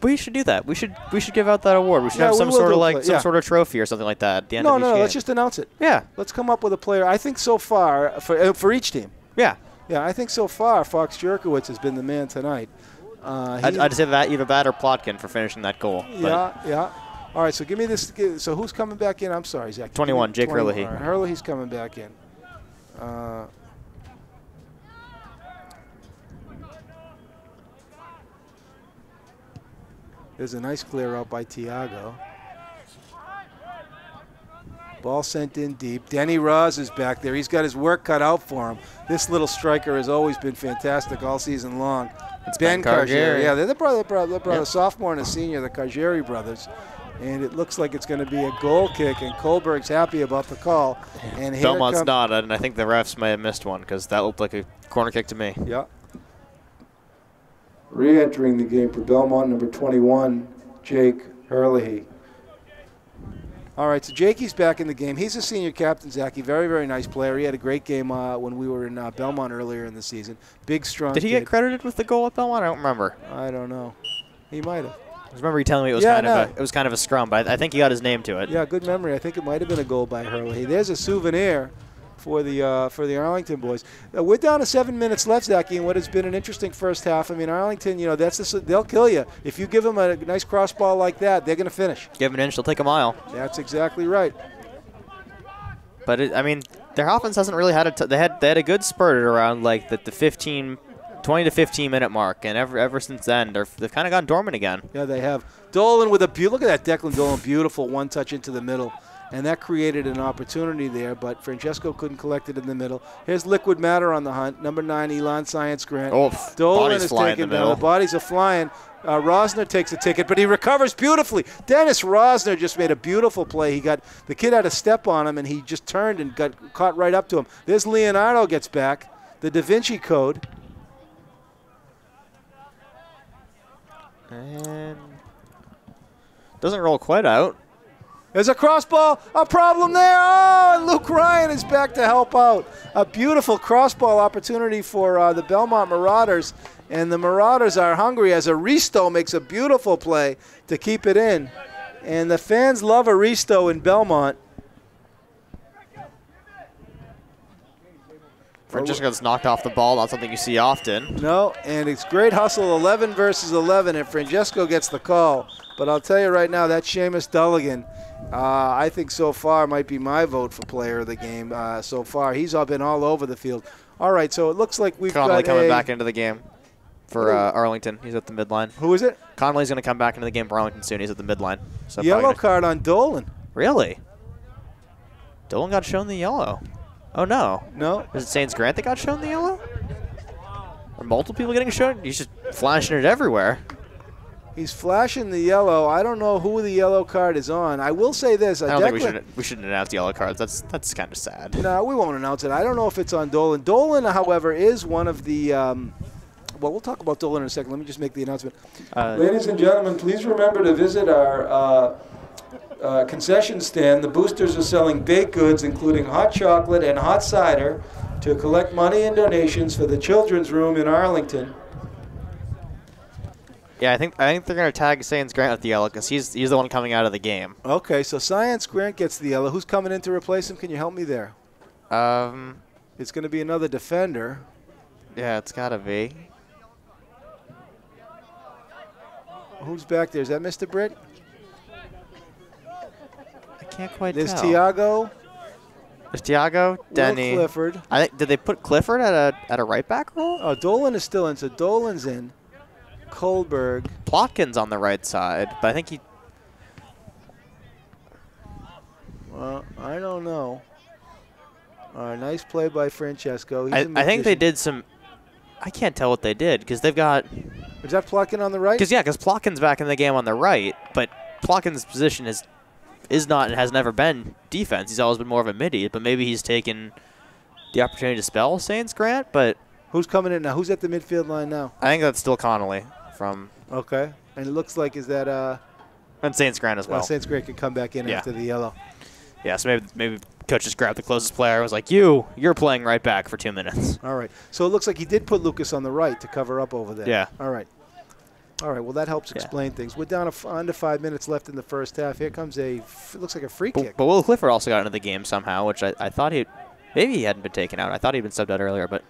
Speaker 3: We should do that. We should give out that award. We should have some sort of trophy or something like that at the end of each game.
Speaker 2: No, let's just announce it.
Speaker 3: Yeah.
Speaker 2: Let's come up with a player. I think so far, for each team.
Speaker 3: Yeah.
Speaker 2: Yeah, I think so far Fox Jerkowitz has been the man tonight.
Speaker 3: I'd say that either that or Plotkin for finishing that goal.
Speaker 2: Yeah. All right, so give me this. So who's coming back in? I'm sorry, Zach.
Speaker 3: 21, Jake Herlihy.
Speaker 2: All right, Herlihy's coming back in. There's a nice clear out by Tiago. Ball sent in deep. Denny Ross is back there. He's got his work cut out for him. This little striker has always been fantastic all season long.
Speaker 3: It's
Speaker 2: Ben Cargieri. Yeah, they're the brother,
Speaker 3: Yep.
Speaker 2: sophomore and a senior, the Cargieri brothers. And it looks like it's going to be a goal kick, and Kohlberg's happy about the call. And
Speaker 3: Belmont's not, and I think the refs may have missed one because that looked like a corner kick to me.
Speaker 2: Yeah. Re-entering the game for Belmont, number 21, Jake Herlihy. All right, so Jakey's back in the game. He's a senior captain, Zachy. Very, very nice player. He had a great game when we were in Belmont earlier in the season. Big, strong
Speaker 3: Did he
Speaker 2: kid.
Speaker 3: get credited with the goal at Belmont? I don't remember.
Speaker 2: I don't know. He might have.
Speaker 3: I remember you telling me it was kind of a scrum, but I think he got his name to it.
Speaker 2: Yeah, good memory. I think it might have been a goal by Herlihy. There's a souvenir for the Arlington boys. We're down to 7 minutes left, Zachy, in what has been an interesting first half. I mean, Arlington, they'll kill you. If you give them a nice cross ball like that, they're going to finish.
Speaker 3: Give an inch, they'll take a mile.
Speaker 2: That's exactly right.
Speaker 3: But their offense hasn't really had they had a good spurt around like the 20 to 15 minute mark, and ever since then they've kind of gone dormant again.
Speaker 2: Yeah, they have. Dolan with look at that Declan Dolan, beautiful one touch into the middle. And that created an opportunity there, but Francesco couldn't collect it in the middle. Here's Liquid Matter on the hunt. Number 9, Elon Science Grant.
Speaker 3: Oh,
Speaker 2: Dolan
Speaker 3: bodies
Speaker 2: is
Speaker 3: flying
Speaker 2: taken
Speaker 3: in the
Speaker 2: down.
Speaker 3: middle.
Speaker 2: The bodies are flying. Rosner takes a ticket, but he recovers beautifully. Dennis Rosner just made a beautiful play. The kid had a step on him, and he just turned and got caught right up to him. There's Leonardo gets back. The Da Vinci Code.
Speaker 3: And doesn't roll quite out.
Speaker 2: There's a crossball, a problem there. Oh, and Luke Ryan is back to help out. A beautiful crossball opportunity for the Belmont Marauders. And the Marauders are hungry as Aristo makes a beautiful play to keep it in. And the fans love Aristo in Belmont.
Speaker 3: Francesco gets knocked off the ball, not something you see often.
Speaker 2: No, and it's great hustle, 11 versus 11, and Francesco gets the call. But I'll tell you right now, that Seamus Dulligan, I think so far might be my vote for player of the game so far. He's been all over the field. All right, so it looks like we've
Speaker 3: Connolly
Speaker 2: got
Speaker 3: coming back into the game for Arlington. He's at the midline.
Speaker 2: Who is it?
Speaker 3: Connolly's going to come back into the game for Arlington soon. He's at the midline. So
Speaker 2: Yellow card on Dolan.
Speaker 3: Really? Dolan got shown the yellow. Oh, no.
Speaker 2: No.
Speaker 3: Is it Saints Grant that got shown the yellow? Are multiple people getting shown? He's just flashing it everywhere.
Speaker 2: He's flashing the yellow. I don't know who the yellow card is on. I will say this.
Speaker 3: I don't think we shouldn't announce yellow cards. That's kind of sad.
Speaker 2: No, we won't announce it. I don't know if it's on Dolan. Dolan, however, is one of the well, we'll talk about Dolan in a second. Let me just make the announcement. Ladies and gentlemen, please remember to visit our concession stand. The boosters are selling baked goods, including hot chocolate and hot cider, to collect money and donations for the children's room in Arlington.
Speaker 3: Yeah, I think they're going to tag Science Grant with the yellow because he's the one coming out of the game.
Speaker 2: Okay, so Science Grant gets the yellow. Who's coming in to replace him? Can you help me there?
Speaker 3: It's
Speaker 2: going to be another defender.
Speaker 3: Yeah, it's got to be.
Speaker 2: Who's back there? Is that Mr. Britt?
Speaker 3: I can't quite
Speaker 2: There's
Speaker 3: tell.
Speaker 2: Tiago.
Speaker 3: There's Tiago, Denny.
Speaker 2: Will Clifford.
Speaker 3: I think, did they put Clifford at a right back role?
Speaker 2: Oh, Dolan is still in, so Dolan's in. Kohlberg.
Speaker 3: Plotkin's on the right side, but I think he...
Speaker 2: Well, I don't know. All right, nice play by Francesco.
Speaker 3: I think they did some... I can't tell what they did because they've got...
Speaker 2: Is that Plotkin on the right?
Speaker 3: Because Plotkin's back in the game on the right, but Plotkin's position is not and has never been defense. He's always been more of a midi, but maybe he's taken the opportunity to spell Saints Grant, but...
Speaker 2: Who's coming in now? Who's at the midfield line now?
Speaker 3: I think that's still Connolly from...
Speaker 2: Okay. And it looks like, is that...
Speaker 3: and Saints Grant as well.
Speaker 2: Saints Grant can come back in after the yellow.
Speaker 3: Yeah, so maybe coach just grabbed the closest player. Was like, you're playing right back for 2 minutes.
Speaker 2: All right. So it looks like he did put Lucas on the right to cover up over there.
Speaker 3: Yeah.
Speaker 2: All right. All right. Well, that helps explain things. We're down to under 5 minutes left in the first half. Here comes it looks like a free kick.
Speaker 3: But Will Clifford also got into the game somehow, which I thought maybe he hadn't been taken out. I thought he'd been subbed out earlier, but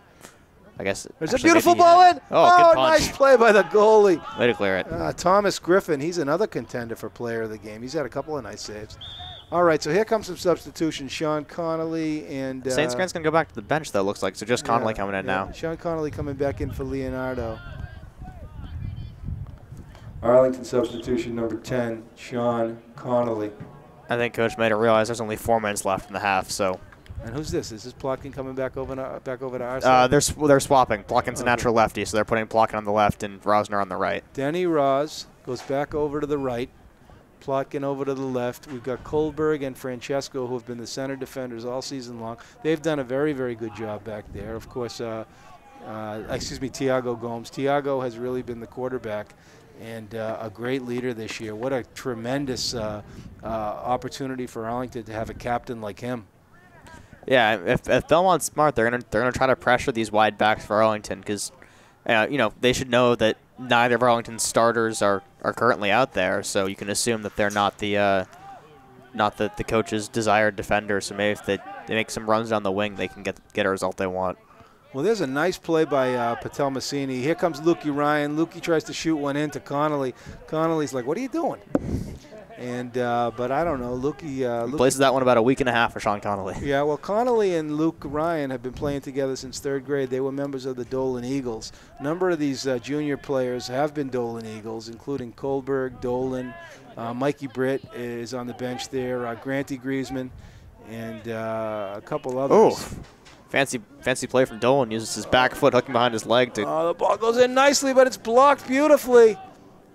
Speaker 3: I guess.
Speaker 2: There's a beautiful ball in.
Speaker 3: Oh, good punch.
Speaker 2: Nice play by the goalie.
Speaker 3: Way to clear it.
Speaker 2: Thomas Griffin, he's another contender for player of the game. He's had a couple of nice saves. All right, so here comes some substitutions. Sean Connolly and...
Speaker 3: Saints Grant's going to go back to the bench, though, looks like. So just Connolly coming in now.
Speaker 2: Sean Connolly coming back in for Leonardo. Arlington substitution number 10, Sean Connolly.
Speaker 3: I think Coach made it realize there's only 4 minutes left in the half, so...
Speaker 2: And who's this? Is this Plotkin coming back over to our side?
Speaker 3: They're swapping. Plotkin's a natural lefty, so they're putting Plotkin on the left and Rosner on the right.
Speaker 2: Denny Roz goes back over to the right. Plotkin over to the left. We've got Kohlberg and Francesco, who have been the center defenders all season long. They've done a very, very good job back there. Of course, Tiago Gomes. Tiago has really been the quarterback and a great leader this year. What a tremendous opportunity for Arlington to have a captain like him.
Speaker 3: Yeah, if Belmont's smart, they're gonna try to pressure these wide backs for Arlington because, they should know that neither of Arlington's starters are currently out there. So you can assume that they're not the coach's desired defender. So maybe if they make some runs down the wing, they can get a result they want.
Speaker 2: Well, there's a nice play by Patel Massini. Here comes Lukey Ryan. Lukey tries to shoot one into Connolly. Connolly's like, "What are you doing?" And but I don't know. Lukey
Speaker 3: places that one about a week and a half for Sean Connolly.
Speaker 2: Yeah, well, Connolly and Luke Ryan have been playing together since 3rd grade. They were members of the Dolan Eagles. A number of these junior players have been Dolan Eagles, including Kohlberg, Dolan, Mikey Britt is on the bench there, Granty Griezmann, and a couple others.
Speaker 3: Oh, fancy play from Dolan. Uses his back foot hooking behind his leg to.
Speaker 2: Oh, the ball goes in nicely, but it's blocked beautifully.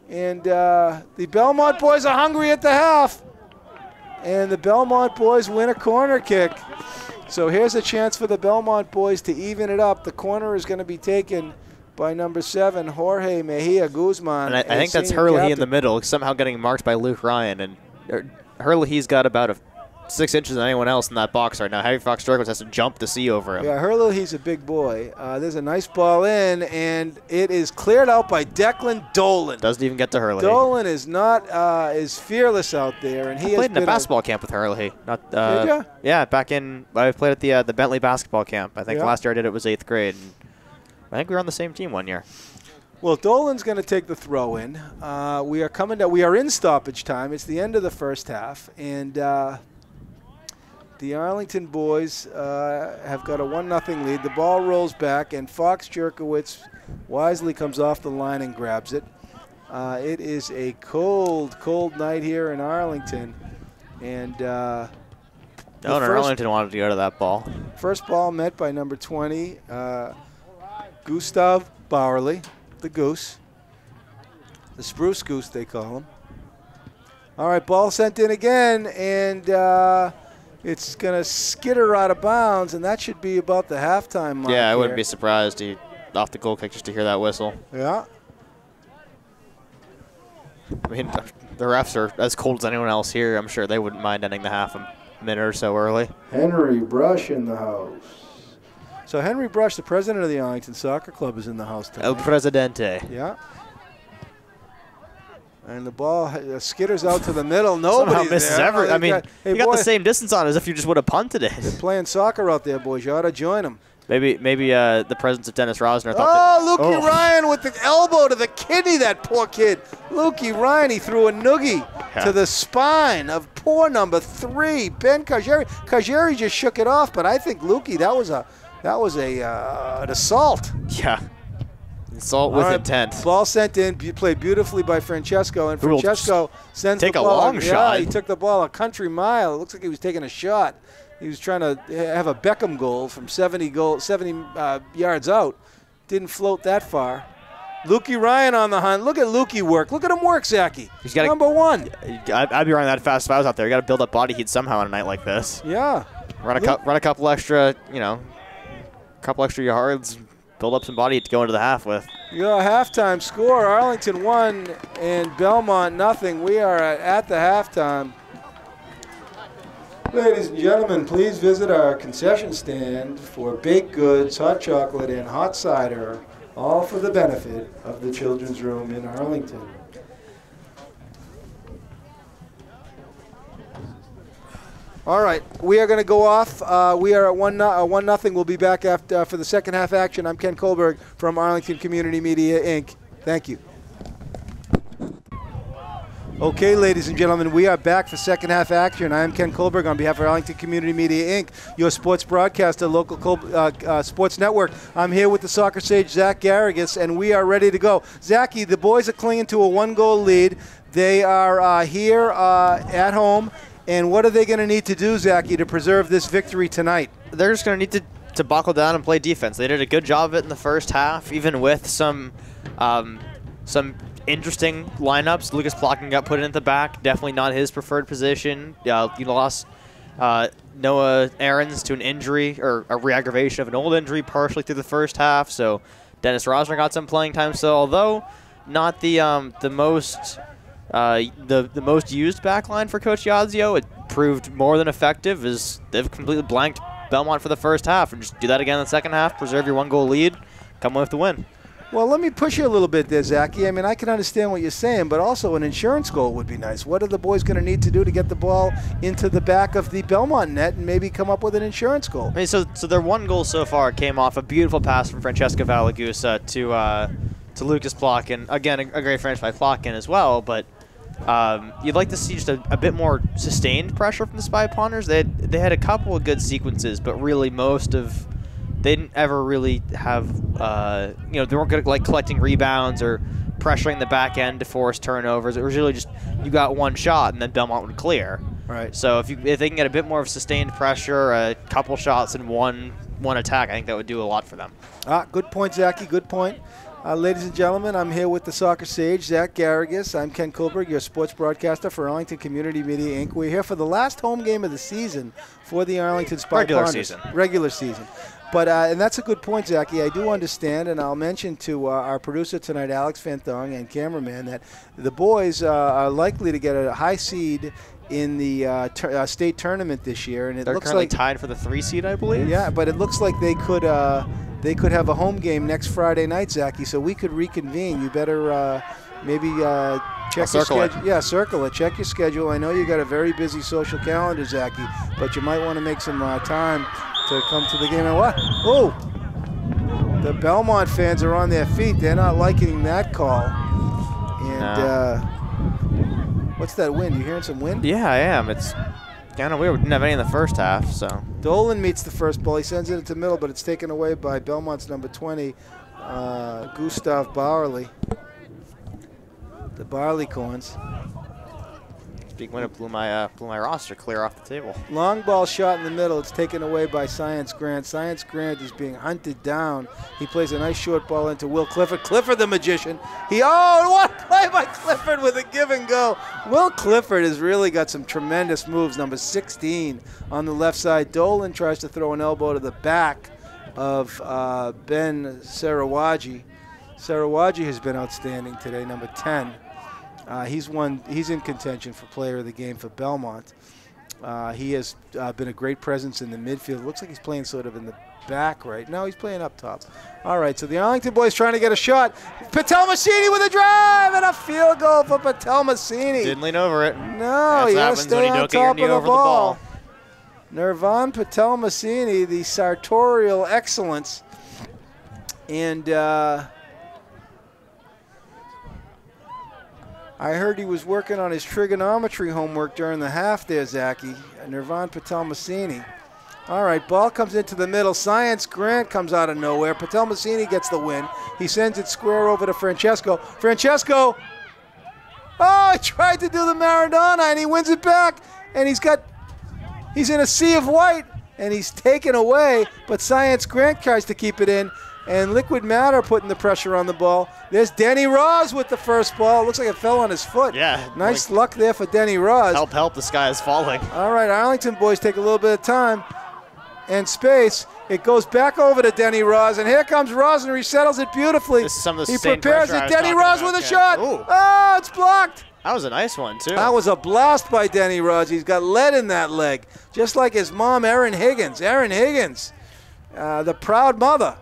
Speaker 2: And the Belmont boys are hungry at the half. And the Belmont boys win a corner kick. So here's a chance for the Belmont boys to even it up. The corner is going to be taken by number 7, Jorge Mejia Guzman.
Speaker 3: And I think that's Hurley in the middle, somehow getting marked by Luke Ryan. And Herlihy's got about 6 inches than anyone else in that box right now. Harry Fox Garrigus has to jump to see over him.
Speaker 2: Yeah, Herlihy's a big boy. There's a nice ball in, and it is cleared out by Declan Dolan.
Speaker 3: Doesn't even get to Herlihy.
Speaker 2: Dolan is not is fearless out there, and he
Speaker 3: played in a basketball camp with Herlihy.
Speaker 2: Did ya?
Speaker 3: Yeah, back in I played at the Bentley basketball camp. I think last year I did it was 8th grade. And I think we were on the same team one year.
Speaker 2: Well, Dolan's going to take the throw in. We are coming down. We are in stoppage time. It's the end of the first half, and the Arlington boys have got a 1-0 lead. The ball rolls back, and Fox Jerkowitz wisely comes off the line and grabs it. It is a cold, cold night here in Arlington, and
Speaker 3: Arlington wanted to go to that ball.
Speaker 2: First ball met by number 20, Gustav Bowerly, the Goose. The Spruce Goose, they call him. All right, ball sent in again, and it's going to skitter out of bounds, and that should be about the halftime mark.
Speaker 3: Yeah, I wouldn't be surprised off the goal kick just to hear that whistle.
Speaker 2: Yeah.
Speaker 3: I mean, the refs are as cold as anyone else here. I'm sure they wouldn't mind ending the half a minute or so early.
Speaker 2: Henry Brush in the house. So Henry Brush, the president of the Arlington Soccer Club, is in the house tonight.
Speaker 3: El Presidente.
Speaker 2: Yeah. And the ball skitters out to the middle. Nobody's
Speaker 3: misses
Speaker 2: there.
Speaker 3: I mean,
Speaker 2: hey,
Speaker 3: you got the same distance on as if you just would have punted it.
Speaker 2: They're playing soccer out there, boys. You ought to join them.
Speaker 3: Maybe the presence of Dennis Rosner thought
Speaker 2: Lukey Ryan with the elbow to the kidney, that poor kid. Lukey Ryan, he threw a noogie to the spine of poor number 3, Ben Kajeri. Kajeri just shook it off, but I think Lukey, that was an assault.
Speaker 3: Yeah. Assault with intent.
Speaker 2: Ball sent in, played beautifully by Francesco, and Francesco sends the ball.
Speaker 3: Take a long shot.
Speaker 2: Yeah, he took the ball a country mile. It looks like he was taking a shot. He was trying to have a Beckham goal from 70 yards out. Didn't float that far. Lukey Ryan on the hunt. Look at Lukey work. Look at him work, Zachy.
Speaker 3: He's got
Speaker 2: number 1.
Speaker 3: I'd be running that fast if I was out there. You got to build up body heat somehow on a night like this.
Speaker 2: Yeah.
Speaker 3: Run a couple extra, couple extra yards. Build up some body to go into the half with.
Speaker 2: Yeah, halftime score, Arlington 1 and Belmont nothing. We are at the halftime. Ladies and gentlemen, please visit our concession stand for baked goods, hot chocolate, and hot cider, all for the benefit of the Children's Room in Arlington. All right, we are going to go off. We are at 1-0. We'll be back after for the second half action. I'm Ken Kohlberg from Arlington Community Media, Inc. Thank you. Okay, ladies and gentlemen, we are back for second half action. I am Ken Kohlberg on behalf of Arlington Community Media, Inc., your sports broadcaster, local sports network. I'm here with the soccer sage, Zach Garrigus, and we are ready to go. Zachy, the boys are clinging to a 1-goal lead. They are here at home. And what are they going to need to do, Zachy, to preserve this victory tonight?
Speaker 3: They're just going to need to buckle down and play defense. They did a good job of it in the first half, even with some interesting lineups. Lucas Plotkin got put in at the back. Definitely not his preferred position. You lost Noah Aarons to an injury or a re-aggravation of an old injury partially through the first half. So Dennis Rosner got some playing time. So although not the most used back line for Coach Yazio, it proved more than effective as they've completely blanked Belmont for the first half. And just do that again in the second half, preserve your 1-goal lead, come away with the win.
Speaker 2: Well, let me push you a little bit there, Zachy. I mean, I can understand what you're saying, but also an insurance goal would be nice. What are the boys going to need to do to get the ball into the back of the Belmont net and maybe come up with an insurance goal?
Speaker 3: I mean, so their 1 goal so far came off a beautiful pass from Francesco Valagusa to Lucas Plotkin. Again, a great French by Plotkin as well, but you'd like to see just a bit more sustained pressure from the Spy Ponders. They had a couple of good sequences, but really they didn't ever really have, they weren't good at like collecting rebounds or pressuring the back end to force turnovers. It was really just you got one shot and then Belmont would clear.
Speaker 2: Right.
Speaker 3: So if they can get a bit more of sustained pressure, a couple shots and one attack, I think that would do a lot for them.
Speaker 2: Good point, Zachy. Good point. Ladies and gentlemen, I'm here with the soccer sage, Zach Garrigus. I'm Ken Kohlberg, your sports broadcaster for Arlington Community Media, Inc. We're here for the last home game of the season for the Arlington Spy Ponders. Regular season. But and that's a good point, Zachy. I do understand, and I'll mention to our producer tonight, Alex Fanthong, and cameraman, that the boys are likely to get a high seed in the state tournament this year, and it
Speaker 3: They're
Speaker 2: looks
Speaker 3: currently
Speaker 2: like
Speaker 3: tied for the 3 seed, I believe.
Speaker 2: Yeah, but it looks like they could have a home game next Friday night, Zachy. So we could reconvene. You better maybe check your schedule. Yeah, circle it. Check your schedule. I know you got a very busy social calendar, Zachy, but you might want to make some time to come to the game. And what? Oh, the Belmont fans are on their feet. They're not liking that call. And what's that wind? You hearing some wind?
Speaker 3: Yeah, I am. It's kind of weird. We didn't have any in the first half, so.
Speaker 2: Dolan meets the first ball. He sends it into the middle, but it's taken away by Belmont's number 20, Gustav Barley. The Barleycorns.
Speaker 3: Big win, it blew my roster clear off the table.
Speaker 2: Long ball shot in the middle. It's taken away by Science Grant. Science Grant is being hunted down. He plays a nice short ball into Will Clifford. Clifford, the magician. What a play by Clifford with a give and go. Will Clifford has really got some tremendous moves. Number 16 on the left side. Dolan tries to throw an elbow to the back of Ben Sarawaji. Sarawaji has been outstanding today, number 10. He's in contention for player of the game for Belmont. He has been a great presence in the midfield. Looks like he's playing sort of in the back right. No, he's playing up top. All right, so the Arlington boys trying to get a shot. Patel Massini with a drive and a field goal for Patel Massini.
Speaker 3: Didn't lean over it.
Speaker 2: No, you got to stay on top of the ball. Nirvan Patel Massini, the sartorial excellence. And I heard he was working on his trigonometry homework during the half there, Zachy. Nirvan Patel Massini. All right, ball comes into the middle. Science Grant comes out of nowhere. Patel Massini gets the win. He sends it square over to Francesco. Francesco, he tried to do the Maradona, and he wins it back. And he's in a sea of white, and he's taken away. But Science Grant tries to keep it in. And Liquid Matter putting the pressure on the ball. There's Denny Ross with the first ball. Looks like it fell on his foot.
Speaker 3: Yeah.
Speaker 2: Nice luck there for Denny Ross.
Speaker 3: Help, the sky is falling.
Speaker 2: All right, Arlington boys take a little bit of time and space. It goes back over to Denny Ross, and here comes Ross, and resettles it beautifully.
Speaker 3: This is some of the
Speaker 2: he
Speaker 3: same
Speaker 2: prepares
Speaker 3: pressure
Speaker 2: it. Denny Ross with a shot.
Speaker 3: Ooh.
Speaker 2: Oh, it's blocked.
Speaker 3: That was a nice one, too.
Speaker 2: That was a blast by Denny Ross. He's got lead in that leg, just like his mom, Erin Higgins. Erin Higgins, the proud mother.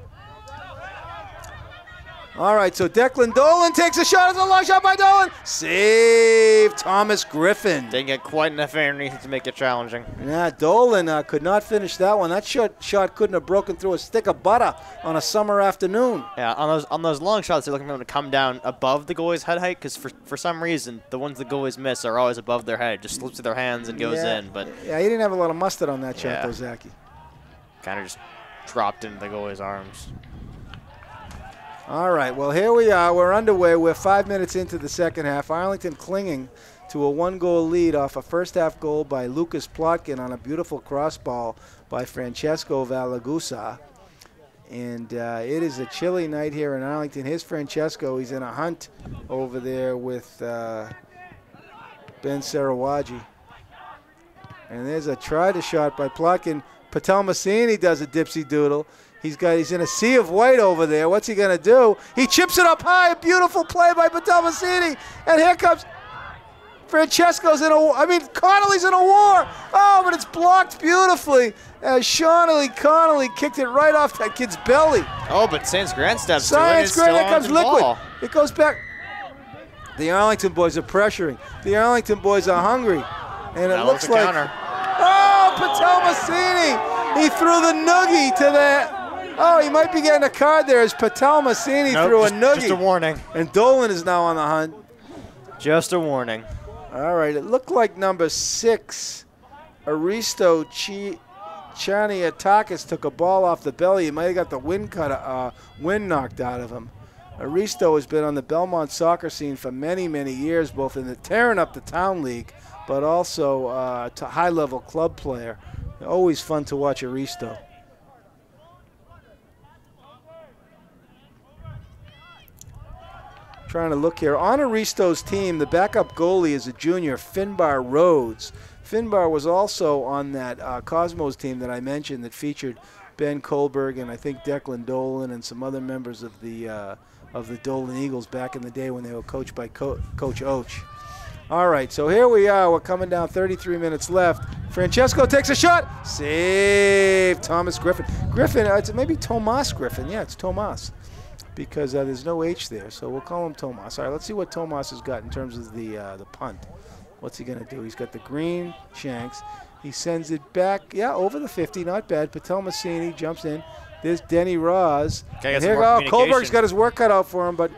Speaker 2: All right, so Declan Dolan takes a shot. It's a long shot by Dolan. Save Thomas Griffin.
Speaker 3: Didn't get quite enough underneath to make it challenging.
Speaker 2: Yeah, Dolan could not finish that one. That shot couldn't have broken through a stick of butter on a summer afternoon.
Speaker 3: Yeah, on those long shots, they're looking for them to come down above the goalie's head height, because for some reason, the ones the goalies miss are always above their head. It just slips through their hands and goes in. But
Speaker 2: yeah, he didn't have a lot of mustard on that shot, though, Zachy.
Speaker 3: Kind of just dropped into the goalie's arms.
Speaker 2: All right, well, here we are. We're underway. We're 5 minutes into the second half. Arlington clinging to a one-goal lead off a first-half goal by Lucas Plotkin on a beautiful cross ball by Francesco Valagusa. And it is a chilly night here in Arlington. Here's Francesco. He's in a hunt over there with Ben Sarawaji. And there's a try-to-shot by Plotkin. Patel Massini does a dipsy-doodle. He's in a sea of white over there. What's he going to do? He chips it up high. A beautiful play by Patel Massini. And here comes Francesco's Connolly's in a war. Oh, but it's blocked beautifully as Connolly kicked it right off that kid's belly.
Speaker 3: Oh, but Science Grant steps
Speaker 2: Science Grant, here comes Liquid.
Speaker 3: Ball.
Speaker 2: It goes back. The Arlington boys are pressuring. The Arlington boys are hungry. And it looks like...
Speaker 3: Counter.
Speaker 2: Oh, Patel Massini. He threw the noogie to the... Oh, he might be getting a card there as Patel Massini threw a noogie.
Speaker 3: Just a warning.
Speaker 2: And Dolan is now on the hunt.
Speaker 3: Just a warning.
Speaker 2: All right, it looked like number 6, Aristo Chaniatakis took a ball off the belly. He might have got the wind knocked out of him. Aristo has been on the Belmont soccer scene for many, many years, both in tearing up the town league, but also to high-level club player. Always fun to watch Aristo. Trying to look here. On Aristo's team, the backup goalie is a junior, Finbar Rhodes. Finbar was also on that Cosmos team that I mentioned that featured Ben Kohlberg and I think Declan Dolan and some other members of the Dolan Eagles back in the day when they were coached by Coach Och. All right, so here we are. We're coming down, 33 minutes left. Francesco takes a shot. Save. Thomas Griffin. Griffin, it's maybe Tomas Griffin. Yeah, it's Tomas because there's no H there, so we'll call him Tomas. All right, let's see what Tomas has got in terms of the punt. What's he going to do? He's got the green shanks. He sends it back, over the 50. Not bad. Patel Massini jumps in. There's Denny Roz.
Speaker 3: Okay,
Speaker 2: Here we go. Kohlberg's got his work cut out for him, but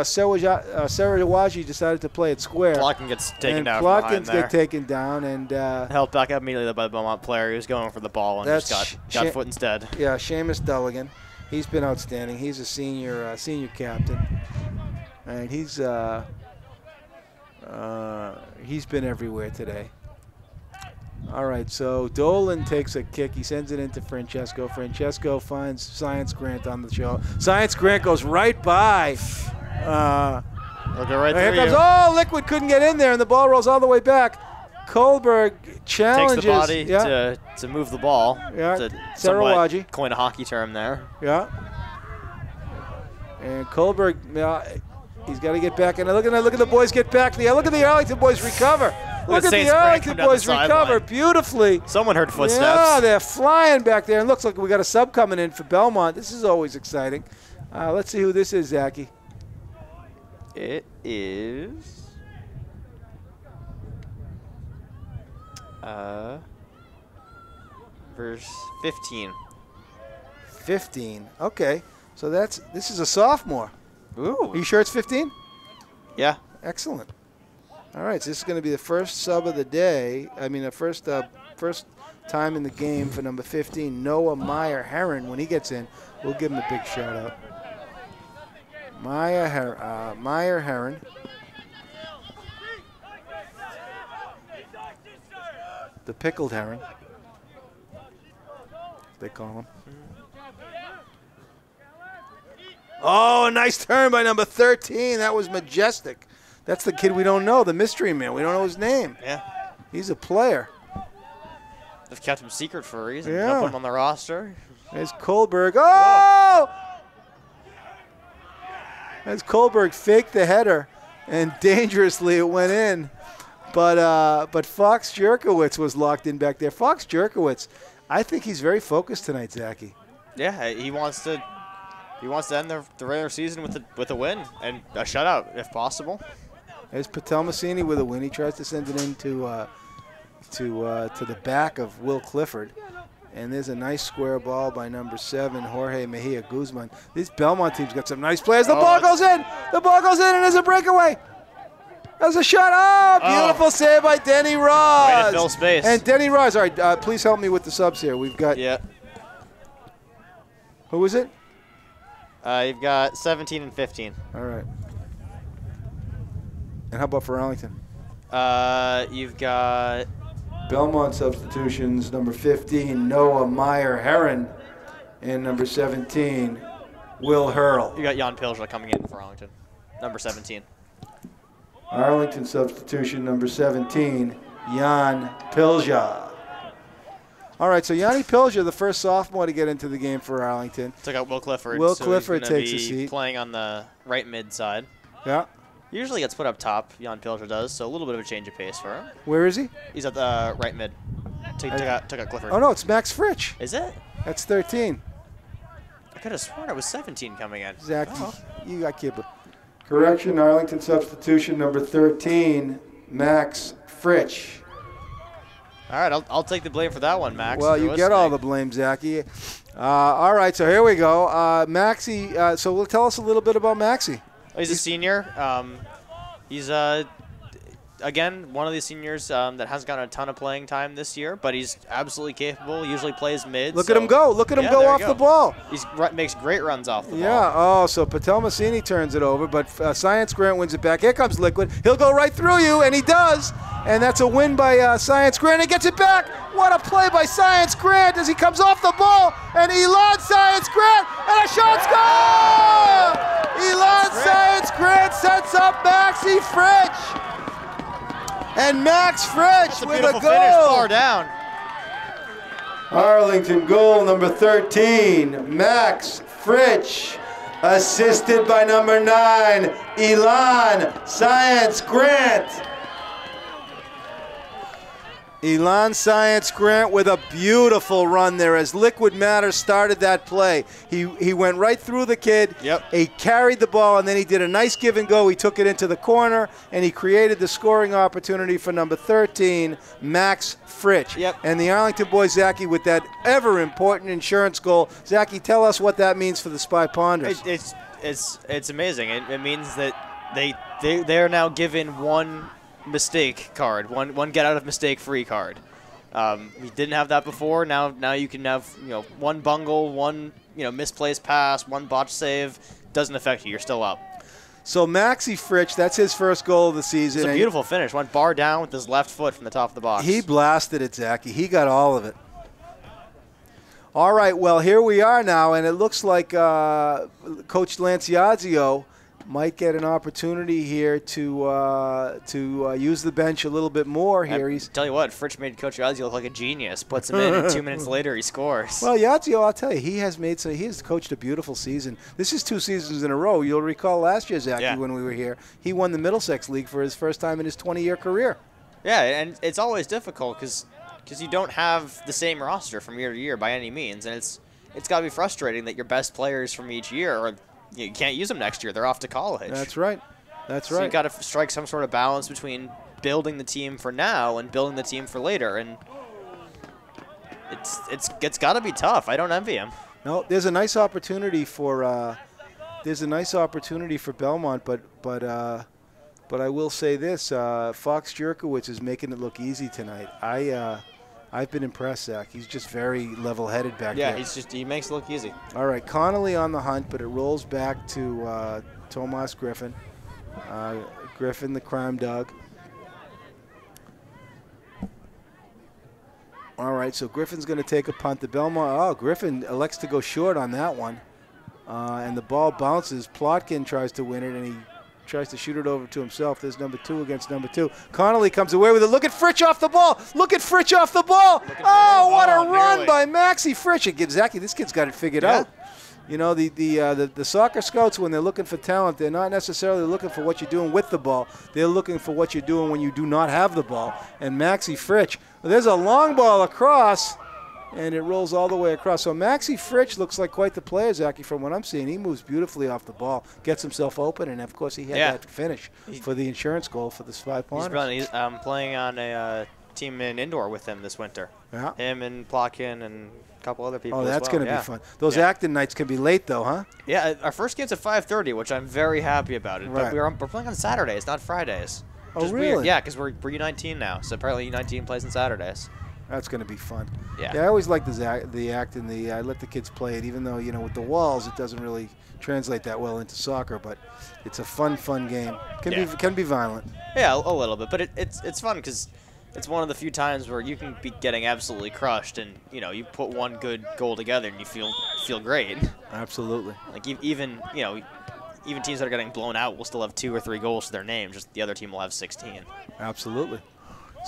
Speaker 2: Sarawaji decided to play it square.
Speaker 3: Plotkin gets taken down.
Speaker 2: Plotkins get taken down and
Speaker 3: held back up immediately by the Belmont player. He was going for the ball and just got foot instead.
Speaker 2: Yeah, Seamus Dulligan. He's been outstanding. He's a senior captain, and he's been everywhere today. All right, so Dolan takes a kick. He sends it into Francesco. Francesco finds Science Grant on the show. Science Grant goes right by.
Speaker 3: Look right
Speaker 2: here comes, Liquid couldn't get in there, and the ball rolls all the way back. Kohlberg challenges.
Speaker 3: Takes the body to move the ball.
Speaker 2: Yeah, Sarawaji.
Speaker 3: Coin a hockey term there.
Speaker 2: Yeah. And Kohlberg, he's got to get back. And look at the boys get back. Look at the Arlington boys recover. Look at the Arlington boys recover beautifully.
Speaker 3: Someone heard footsteps.
Speaker 2: Yeah, they're flying back there. And looks like we got a sub coming in for Belmont. This is always exciting. Let's see who this is, Zachy.
Speaker 3: It is verse 15.
Speaker 2: 15. Okay. So this is a sophomore.
Speaker 3: Ooh.
Speaker 2: Are you sure it's 15?
Speaker 3: Yeah.
Speaker 2: Excellent. All right, so this is going to be the first sub of the day. I mean, the first time in the game for number 15, Noah Meyer-Herron. When he gets in, we'll give him a big shout-out. Meyer-Herron. The pickled herring, they call him. Oh, a nice turn by number 13. That was majestic. That's the kid we don't know, the mystery man. We don't know his name.
Speaker 3: Yeah.
Speaker 2: He's a player.
Speaker 3: They've kept him secret for a reason.
Speaker 2: Yeah.
Speaker 3: Don't put him on the roster.
Speaker 2: There's Kohlberg. Oh! As Kohlberg faked the header, and dangerously it went in. But Fox Jerkowitz was locked in back there. Fox Jerkowitz, I think he's very focused tonight, Zachy.
Speaker 3: Yeah, he wants to end the regular season with a win and a shutout if possible.
Speaker 2: There's Patel Massini with a win. He tries to send it into to the back of Will Clifford. And there's a nice square ball by number 7, Jorge Mejia Guzman. This Belmont team's got some nice players. The ball goes in. The ball goes in, and there's a breakaway. There's a shot. Oh, beautiful save by Denny Roz.
Speaker 3: Way to fill space.
Speaker 2: And Denny Roz. All right, please help me with the subs here. We've got.
Speaker 3: Yeah.
Speaker 2: Who is it?
Speaker 3: You've got 17 and 15.
Speaker 2: All right. And how about for Arlington?
Speaker 3: You've got
Speaker 2: Belmont substitutions, number 15, Noah Meyer-Herron, and number 17, Will Hurl.
Speaker 3: You got Jan Pilsner coming in for Arlington, number 17.
Speaker 2: Arlington substitution, number 17, Jan Pilsner. All right, so Yanni Pilsner, the first sophomore to get into the game for Arlington.
Speaker 3: Took out Will Clifford.
Speaker 2: Will Clifford takes a seat.
Speaker 3: Playing on the right mid side.
Speaker 2: Yeah.
Speaker 3: Usually gets put up top, Jan Pilsner does, so a little bit of a change of pace for him.
Speaker 2: Where is he?
Speaker 3: He's at the right mid. Took out Clifford.
Speaker 2: Oh, no, it's Max Fritsch.
Speaker 3: Is it?
Speaker 2: That's 13.
Speaker 3: I could have sworn it was 17 coming in.
Speaker 2: Zach, you got keeper. Correction, Arlington substitution number 13, Max Fritsch.
Speaker 3: All right, I'll take the blame for that one, Max.
Speaker 2: Well, you get all the blame, Zachy. All right, so here we go. Maxie, so tell us a little bit about Maxie.
Speaker 3: He's a senior. He's again one of these seniors that hasn't gotten a ton of playing time this year, but he's absolutely capable. Usually plays mid.
Speaker 2: Look at him go! Look at him go off the ball.
Speaker 3: He makes great runs off the ball.
Speaker 2: Yeah. Oh, so Patel Massini turns it over, but Science Grant wins it back. Here comes Liquid. He'll go right through you, and he does. And that's a win by Science Grant. He gets it back. What a play by Science Grant as he comes off the ball, and Elon Science Grant, and a shot's goal! Elon Science Grant sets up Maxie Fritsch. And Max Fritsch with a goal.
Speaker 3: Finish far down.
Speaker 2: Arlington goal number 13, Max Fritsch. assisted by number 9, Elon Science Grant. Elon Science Grant with a beautiful run there as Liquid Matter started that play. He went right through the kid.
Speaker 3: Yep.
Speaker 2: He carried the ball, and then he did a nice give and go. He took it into the corner, and he created the scoring opportunity for number 13, Max Fritsch.
Speaker 3: Yep.
Speaker 2: And the Arlington boys, Zachy, with that ever-important insurance goal. Zachy, tell us what that means for the Spy Ponders.
Speaker 3: It's amazing. It means that they're now given one mistake card, one get out of mistake free card. We didn't have that before. Now you can have one bungle, one misplaced pass, one botch save. Doesn't affect you. You're still up.
Speaker 2: So Maxi Fritsch, that's his first goal of the season.
Speaker 3: It's a beautiful finish. Went bar down with his left foot from the top of the box.
Speaker 2: He blasted it, Zachy. He got all of it. All right, well, here we are now, and it looks like Coach Lanciazio might get an opportunity here to use the bench a little bit more here.
Speaker 3: Tell you what, Fritsch made Coach Yazzie look like a genius. Puts him in, and 2 minutes later he scores.
Speaker 2: Well, Yazzie, I'll tell you, he has coached a beautiful season. This is 2 seasons in a row. You'll recall last year, Zachy, when we were here, he won the Middlesex League for his first time in his 20-year career.
Speaker 3: Yeah, and it's always difficult because you don't have the same roster from year to year by any means, and it's got to be frustrating that your best players from each year are. You can't use them next year. They're off to college.
Speaker 2: That's right. That's right.
Speaker 3: So you've got to strike some sort of balance between building the team for now and building the team for later. And it's got to be tough. I don't envy him.
Speaker 2: No, there's a nice opportunity for Belmont, but I will say this: Fox Jerkowitz is making it look easy tonight. I've been impressed, Zach. He's just very level-headed back there.
Speaker 3: Yeah, he makes it look easy.
Speaker 2: All right, Connolly on the hunt, but it rolls back to Tomas Griffin. Griffin, the crime dog. All right, so Griffin's going to take a punt. The Belmont, Griffin elects to go short on that one. And the ball bounces. Plotkin tries to win it, and he tries to shoot it over to himself. There's number 2 against number 2. Connolly comes away with it. Look at Fritsch off the ball. Look at Fritsch off the ball. Oh, what a run by Maxi Fritsch. It gives Zachy, this kid's got it figured out. You know, the soccer scouts, when they're looking for talent, they're not necessarily looking for what you're doing with the ball. They're looking for what you're doing when you do not have the ball. And Maxi Fritsch, there's a long ball across, and it rolls all the way across. So Maxi Fritsch looks like quite the player, Zachy, from what I'm seeing. He moves beautifully off the ball, gets himself open, and, of course, he had that finish for the insurance goal for the Spy Ponders.
Speaker 3: He's playing on a team in indoor with him this winter.
Speaker 2: Yeah.
Speaker 3: Him and Plotkin and a couple other people.
Speaker 2: Oh, that's going to be fun. Those
Speaker 3: Yeah.
Speaker 2: Acton nights can be late, though, huh?
Speaker 3: Yeah, our first game's at 5:30, which I'm very happy about. It.
Speaker 2: Right.
Speaker 3: But we're playing on Saturdays, not Fridays.
Speaker 2: Oh,
Speaker 3: Just
Speaker 2: really?
Speaker 3: Weird. Yeah, because we're U19 now, so apparently U19 plays on Saturdays.
Speaker 2: That's going to be fun.
Speaker 3: Yeah.
Speaker 2: I always like the Acton. I let the kids play it, even though, with the walls, it doesn't really translate that well into soccer, but it's a fun game. Can be violent.
Speaker 3: Yeah, a little bit, but it's fun because it's one of the few times where you can be getting absolutely crushed, and you put one good goal together and you feel great.
Speaker 2: Absolutely.
Speaker 3: Like even teams that are getting blown out will still have 2 or 3 goals to their name. Just the other team will have 16.
Speaker 2: Absolutely.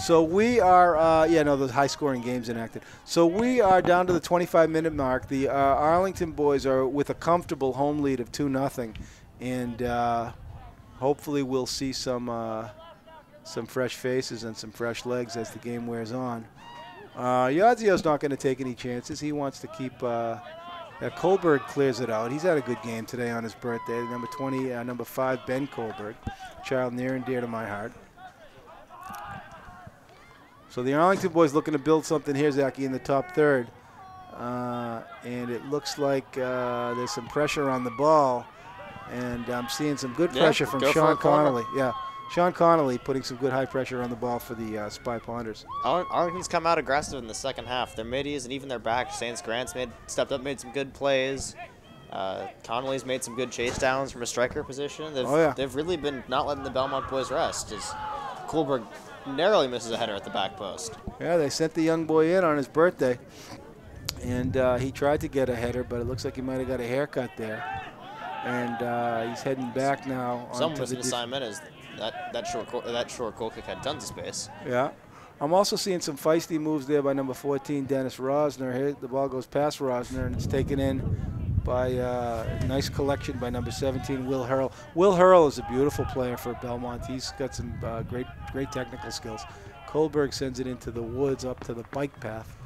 Speaker 2: So we are, those high-scoring games enacted. So we are down to the 25-minute mark. The Arlington boys are with a comfortable home lead of 2-0, and hopefully we'll see some fresh faces and some fresh legs as the game wears on. Yazio's not going to take any chances. He wants to keep. Kohlberg clears it out. He's had a good game today on his birthday. Number 20, number 5, Ben Kohlberg, child near and dear to my heart. So the Arlington boys looking to build something here, Zachy, in the top third. And it looks like there's some pressure on the ball. And I'm seeing some good pressure from Sean Connolly. Yeah, Sean Connolly putting some good high pressure on the ball for the Spy Ponders.
Speaker 3: Arlington's come out aggressive in the second half. Their middies and even their back, Saints Grant's stepped up, made some good plays. Connolly's made some good chase downs from a striker position. They've really been not letting the Belmont boys rest. As Kohlberg narrowly misses a header at the back post.
Speaker 2: Yeah, they sent the young boy in on his birthday, and he tried to get a header, but it looks like he might have got a haircut there. And he's heading back now.
Speaker 3: Some was an assignment is that short goal kick had tons of space.
Speaker 2: Yeah. I'm also seeing some feisty moves there by number 14, Dennis Rosner. Here, the ball goes past Rosner, and it's taken in by nice collection by number 17, Will Hurl. Will Hurl is a beautiful player for Belmont. He's got some great technical skills. Kohlberg sends it into the woods up to the bike path,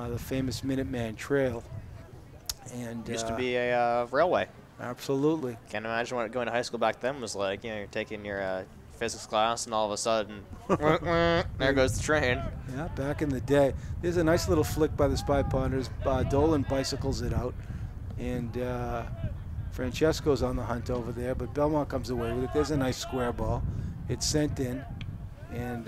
Speaker 2: the famous Minuteman Trail. And
Speaker 3: used to be a railway.
Speaker 2: Absolutely.
Speaker 3: Can't imagine what going to high school back then was like. You know, you're taking your physics class, and all of a sudden, there goes the train.
Speaker 2: Yeah, back in the day. There's a nice little flick by the Spy Ponders. Dolan bicycles it out, and Francesco's on the hunt over there, but Belmont comes away with it. There's a nice square ball. It's sent in, and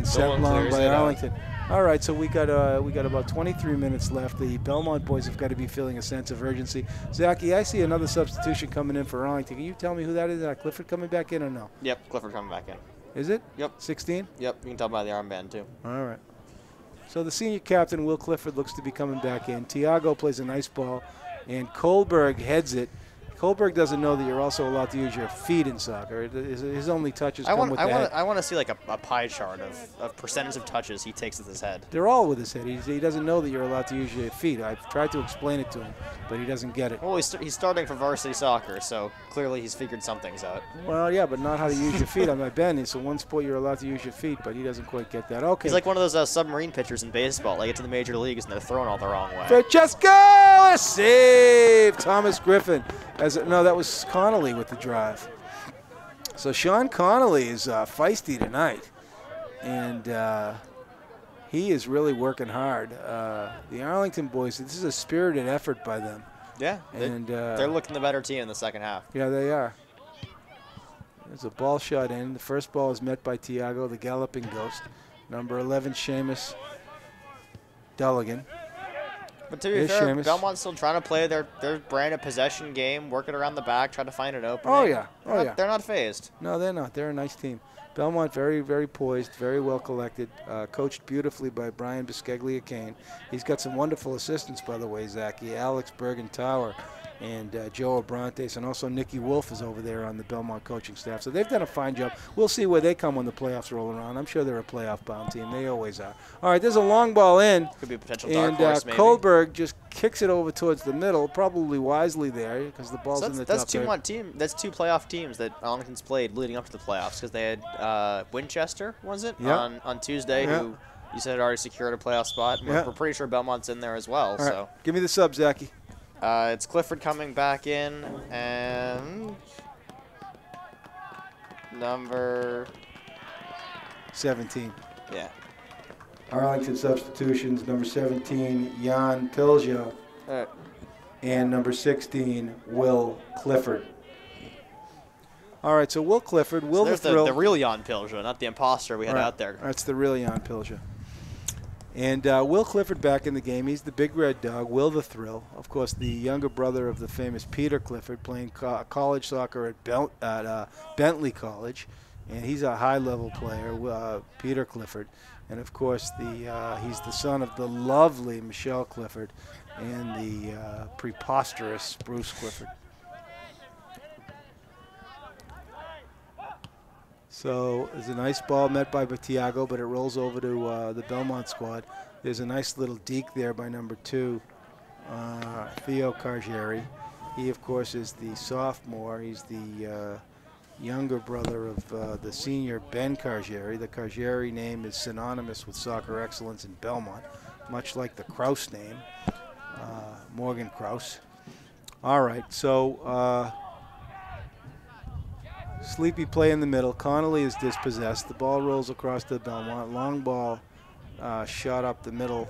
Speaker 2: sent long by Arlington. All right, so we got about 23 minutes left. The Belmont boys have got to be feeling a sense of urgency. Zachy, I see another substitution coming in for Arlington. Can you tell me who that is? Is that Clifford coming back in or no?
Speaker 3: Yep, Clifford coming back in.
Speaker 2: Is it?
Speaker 3: Yep.
Speaker 2: 16?
Speaker 3: Yep, you can tell by the armband too.
Speaker 2: All right. So the senior captain, Will Clifford, looks to be coming back in. Tiago plays a nice ball, and Kohlberg heads it. Kohlberg doesn't know that you're also allowed to use your feet in soccer. His only touches come with the head.
Speaker 3: I want to see like a pie chart of percentage of touches he takes with his head.
Speaker 2: They're all with his head. He doesn't know that you're allowed to use your feet. I've tried to explain it to him, but he doesn't get it.
Speaker 3: Well, he's starting for varsity soccer, so clearly he's figured some things out.
Speaker 2: Well, yeah, but not how to use your feet. On my bend, it's the one sport you're allowed to use your feet, but he doesn't quite get that. Okay.
Speaker 3: He's like one of those submarine pitchers in baseball. They get to the major leagues and they're thrown all the wrong way.
Speaker 2: Francesco, a save! Thomas Griffin. No, that was Connolly with the drive. So Sean Connolly is feisty tonight, and he is really working hard. The Arlington boys, this is a spirited effort by them.
Speaker 3: Yeah,
Speaker 2: and
Speaker 3: they're looking the better team in the second half.
Speaker 2: Yeah, they are. There's a ball shot in. The first ball is met by Tiago, the galloping ghost. Number 11, Seamus Dulligan.
Speaker 3: But to be fair, Belmont's still trying to play their brand of possession game, work it around the back, try to find an opening.
Speaker 2: Oh, yeah. Oh, yeah.
Speaker 3: They're not phased.
Speaker 2: No, they're not. They're a nice team. Belmont very, very poised, very well collected, coached beautifully by Brian Biscaglia-Kane. He's got some wonderful assistants, by the way, Zachy. Alex Bergen-Tower and Joe Abrantes, and also Nikki Wolf is over there on the Belmont coaching staff. So they've done a fine job. We'll see where they come when the playoffs roll around. I'm sure they're a playoff-bound team. They always are. All right, there's a long ball in.
Speaker 3: Could be a potential dark horse, maybe.
Speaker 2: Kohlberg just kicks it over towards the middle, probably wisely there because the ball's in the top.
Speaker 3: That's two playoff teams that Arlington's played leading up to the playoffs because they had Winchester, was it,
Speaker 2: yep.
Speaker 3: on Tuesday, who you said had already secured a playoff spot. We're pretty sure Belmont's in there as well.
Speaker 2: All right.
Speaker 3: So
Speaker 2: give me the sub, Zachy.
Speaker 3: It's Clifford coming back in, and number
Speaker 2: 17.
Speaker 3: Yeah.
Speaker 2: Arlington substitutions, number 17, Jan Pilja, and number 16, Will Clifford. All right, so Will Clifford, Will
Speaker 3: so
Speaker 2: the Thrill.
Speaker 3: The real Jan Pilja, not the imposter we had out there.
Speaker 2: That's the real Jan Pilja. And Will Clifford back in the game. He's the big red dog, Will the Thrill. Of course, the younger brother of the famous Peter Clifford, playing college soccer at Bentley College. And he's a high-level player, Peter Clifford. And, of course, he's the son of the lovely Michelle Clifford and the preposterous Bruce Clifford. So there's a nice ball met by Tiago, but it rolls over to the Belmont squad. There's a nice little deke there by number 2, Theo Cargieri. He, of course, is the sophomore. He's the younger brother of the senior Ben Cargieri. The Cargieri name is synonymous with soccer excellence in Belmont, much like the Kraus name, Morgan Kraus. All right, so sleepy play in the middle. Connolly is dispossessed. The ball rolls across to Belmont. Long ball shot up the middle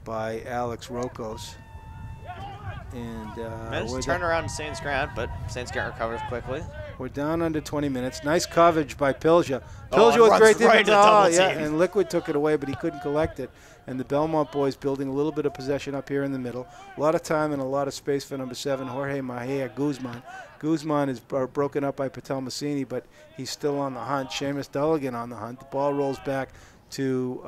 Speaker 2: by Alex Rokos. And
Speaker 3: managed to turn around Saints Grant, but Saints Grant recovers quickly.
Speaker 2: We're down under 20 minutes. Nice coverage by Pilja. Pilja was great
Speaker 3: right
Speaker 2: defense. And Liquid took it away, but he couldn't collect it. And the Belmont boys building a little bit of possession up here in the middle. A lot of time and a lot of space for number 7, Jorge Mahia Guzman. Guzman is broken up by Patel Massini, but he's still on the hunt. Seamus Dulligan on the hunt. The ball rolls back to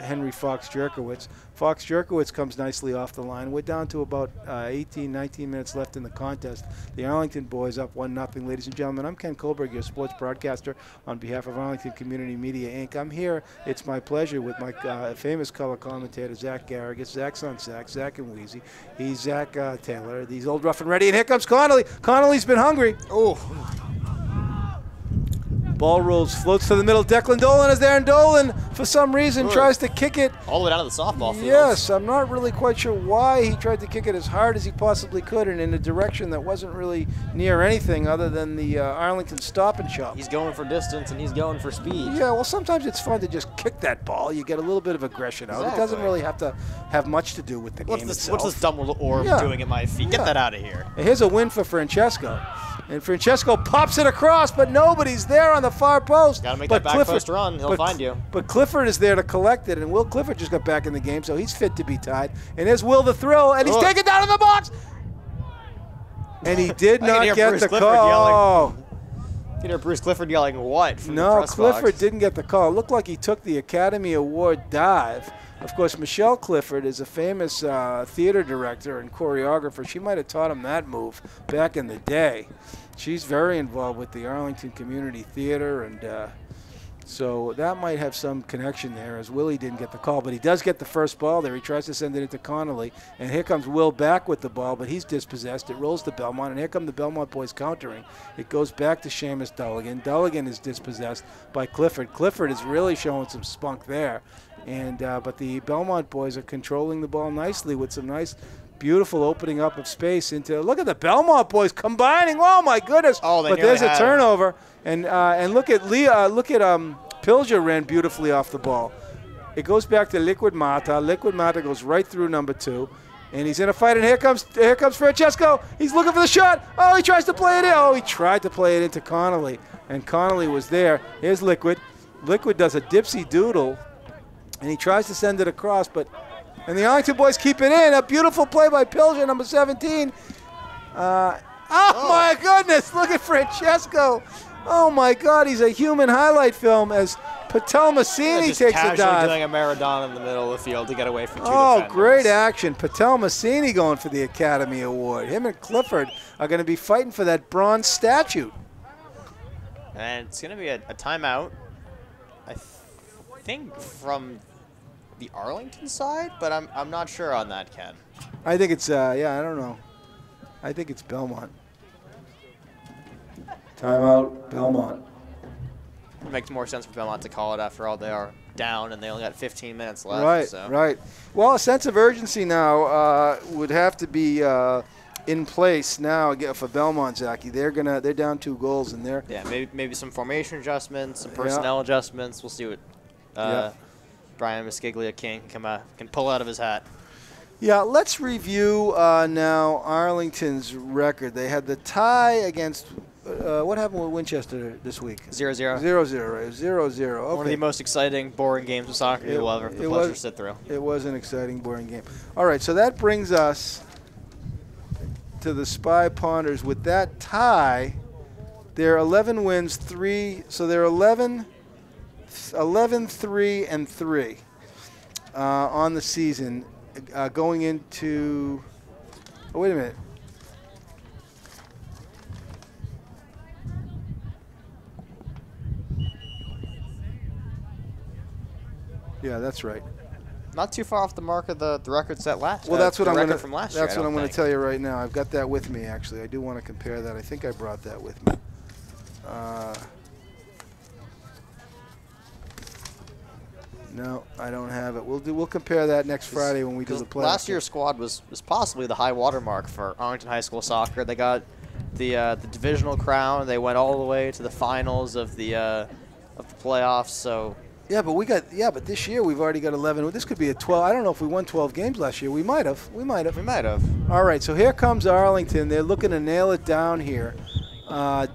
Speaker 2: Henry Fox Jerkowitz. Fox Jerkowitz comes nicely off the line. We're down to about 18, 19 minutes left in the contest. The Arlington boys up 1-0. Ladies and gentlemen, I'm Ken Kohlberg, your sports broadcaster on behalf of Arlington Community Media, Inc. I'm here. It's my pleasure with my famous color commentator, Zach Garrigus. Zach's on Zach and Wheezy. He's Zach Taylor. He's old, rough, and ready. And here comes Connolly. Connolly's been hungry. Oh. Ball rolls, floats to the middle. Declan Dolan is there, and Dolan, for some reason, tries to kick it.
Speaker 3: All the way down to the softball field.
Speaker 2: Yes, I'm not really quite sure why he tried to kick it as hard as he possibly could and in a direction that wasn't really near anything other than the Arlington Stop and Shop.
Speaker 3: He's going for distance, and he's going for speed.
Speaker 2: Yeah, well, sometimes it's fun to just kick that ball. You get a little bit of aggression out.
Speaker 3: Exactly.
Speaker 2: It doesn't really have to have much to do with the game itself.
Speaker 3: What's this dumb little orb doing at my feet? Get that out of here.
Speaker 2: And here's a win for Francesco. And Francesco pops it across, but nobody's there on the far post.
Speaker 3: Got to make that back post run. He'll find you.
Speaker 2: But Clifford is there to collect it, and Will Clifford just got back in the game, so he's fit to be tied. And there's Will the throw, and he's taken down in the box. And he did not get the call.
Speaker 3: You hear Bruce Clifford yelling what from the
Speaker 2: No,
Speaker 3: press
Speaker 2: Clifford
Speaker 3: box.
Speaker 2: didn't get the call. It looked like he took the Academy Award dive. Of course, Michelle Clifford is a famous theater director and choreographer. She might have taught him that move back in the day. She's very involved with the Arlington Community Theater, and so that might have some connection there, as Willie didn't get the call. But he does get the first ball there. He tries to send it into Connolly, and here comes Will back with the ball, but he's dispossessed. It rolls to Belmont, and here come the Belmont boys countering. It goes back to Seamus Dulligan. Dulligan is dispossessed by Clifford. Clifford is really showing some spunk there. And but the Belmont boys are controlling the ball nicely with some nice, beautiful opening up of space into. Look at the Belmont boys combining. Oh my goodness!
Speaker 3: Oh, they
Speaker 2: but there's a turnover,
Speaker 3: it.
Speaker 2: and look at Pilger ran beautifully off the ball. It goes back to Liquid Mata. Liquid Mata goes right through number 2. And he's in a fight, and here comes Francesco. He's looking for the shot. Oh, he tries to play it in. Oh, he tried to play it into Connolly, and Connolly was there. Here's Liquid. Liquid does a dipsy doodle, and he tries to send it across, and the Arlington boys keep it in. A beautiful play by Pilger, number 17. My goodness, look at Francesco. Oh, my God, he's a human highlight film as Patel Massini takes a dive.
Speaker 3: Casually doing a Maradona in the middle of the field to get away from two defenders.
Speaker 2: Great action. Patel Massini going for the Academy Award. Him and Clifford are going to be fighting for that bronze statue.
Speaker 3: And it's going to be a timeout, I think, from the Arlington side, but I'm not sure on that, Ken.
Speaker 2: I think it's, I don't know. I think it's Belmont. Timeout, Belmont.
Speaker 3: It makes more sense for Belmont to call it after all. They are down, and they only got 15 minutes left.
Speaker 2: Right. Well, a sense of urgency now would have to be in place now for Belmont, Zachy. They're down 2 goals, and they're
Speaker 3: maybe some formation adjustments, some personnel adjustments. We'll see what Brian Musciglia can pull out of his hat.
Speaker 2: Yeah, let's review now Arlington's record. They had the tie against. What happened with Winchester this week?
Speaker 3: 0-0.
Speaker 2: 0-0, right? 0-0. Okay.
Speaker 3: One of the most exciting, boring games of soccer you will ever have the pleasure to sit through.
Speaker 2: It was an exciting, boring game. All right, so that brings us to the Spy Ponders. With that tie, they're 11 wins, 3. So they're 11, 3-3 on the season, going into. Oh, wait a minute. Yeah, that's right.
Speaker 3: Not too far off the mark of the record set last.
Speaker 2: Well, that's what I'm going to.
Speaker 3: From last year,
Speaker 2: that's what I'm going to tell you right now. I've got that with me. Actually, I do want to compare that. I think I brought that with me. No, I don't have it. We'll compare that next Friday when we do the playoffs.
Speaker 3: Last year's squad was possibly the high water mark for Arlington High School soccer. They got the divisional crown. They went all the way to the finals of the playoffs. So.
Speaker 2: Yeah, but this year we've already got 11. This could be a 12. I don't know if we won 12 games last year. We might have. All right, so here comes Arlington. They're looking to nail it down here.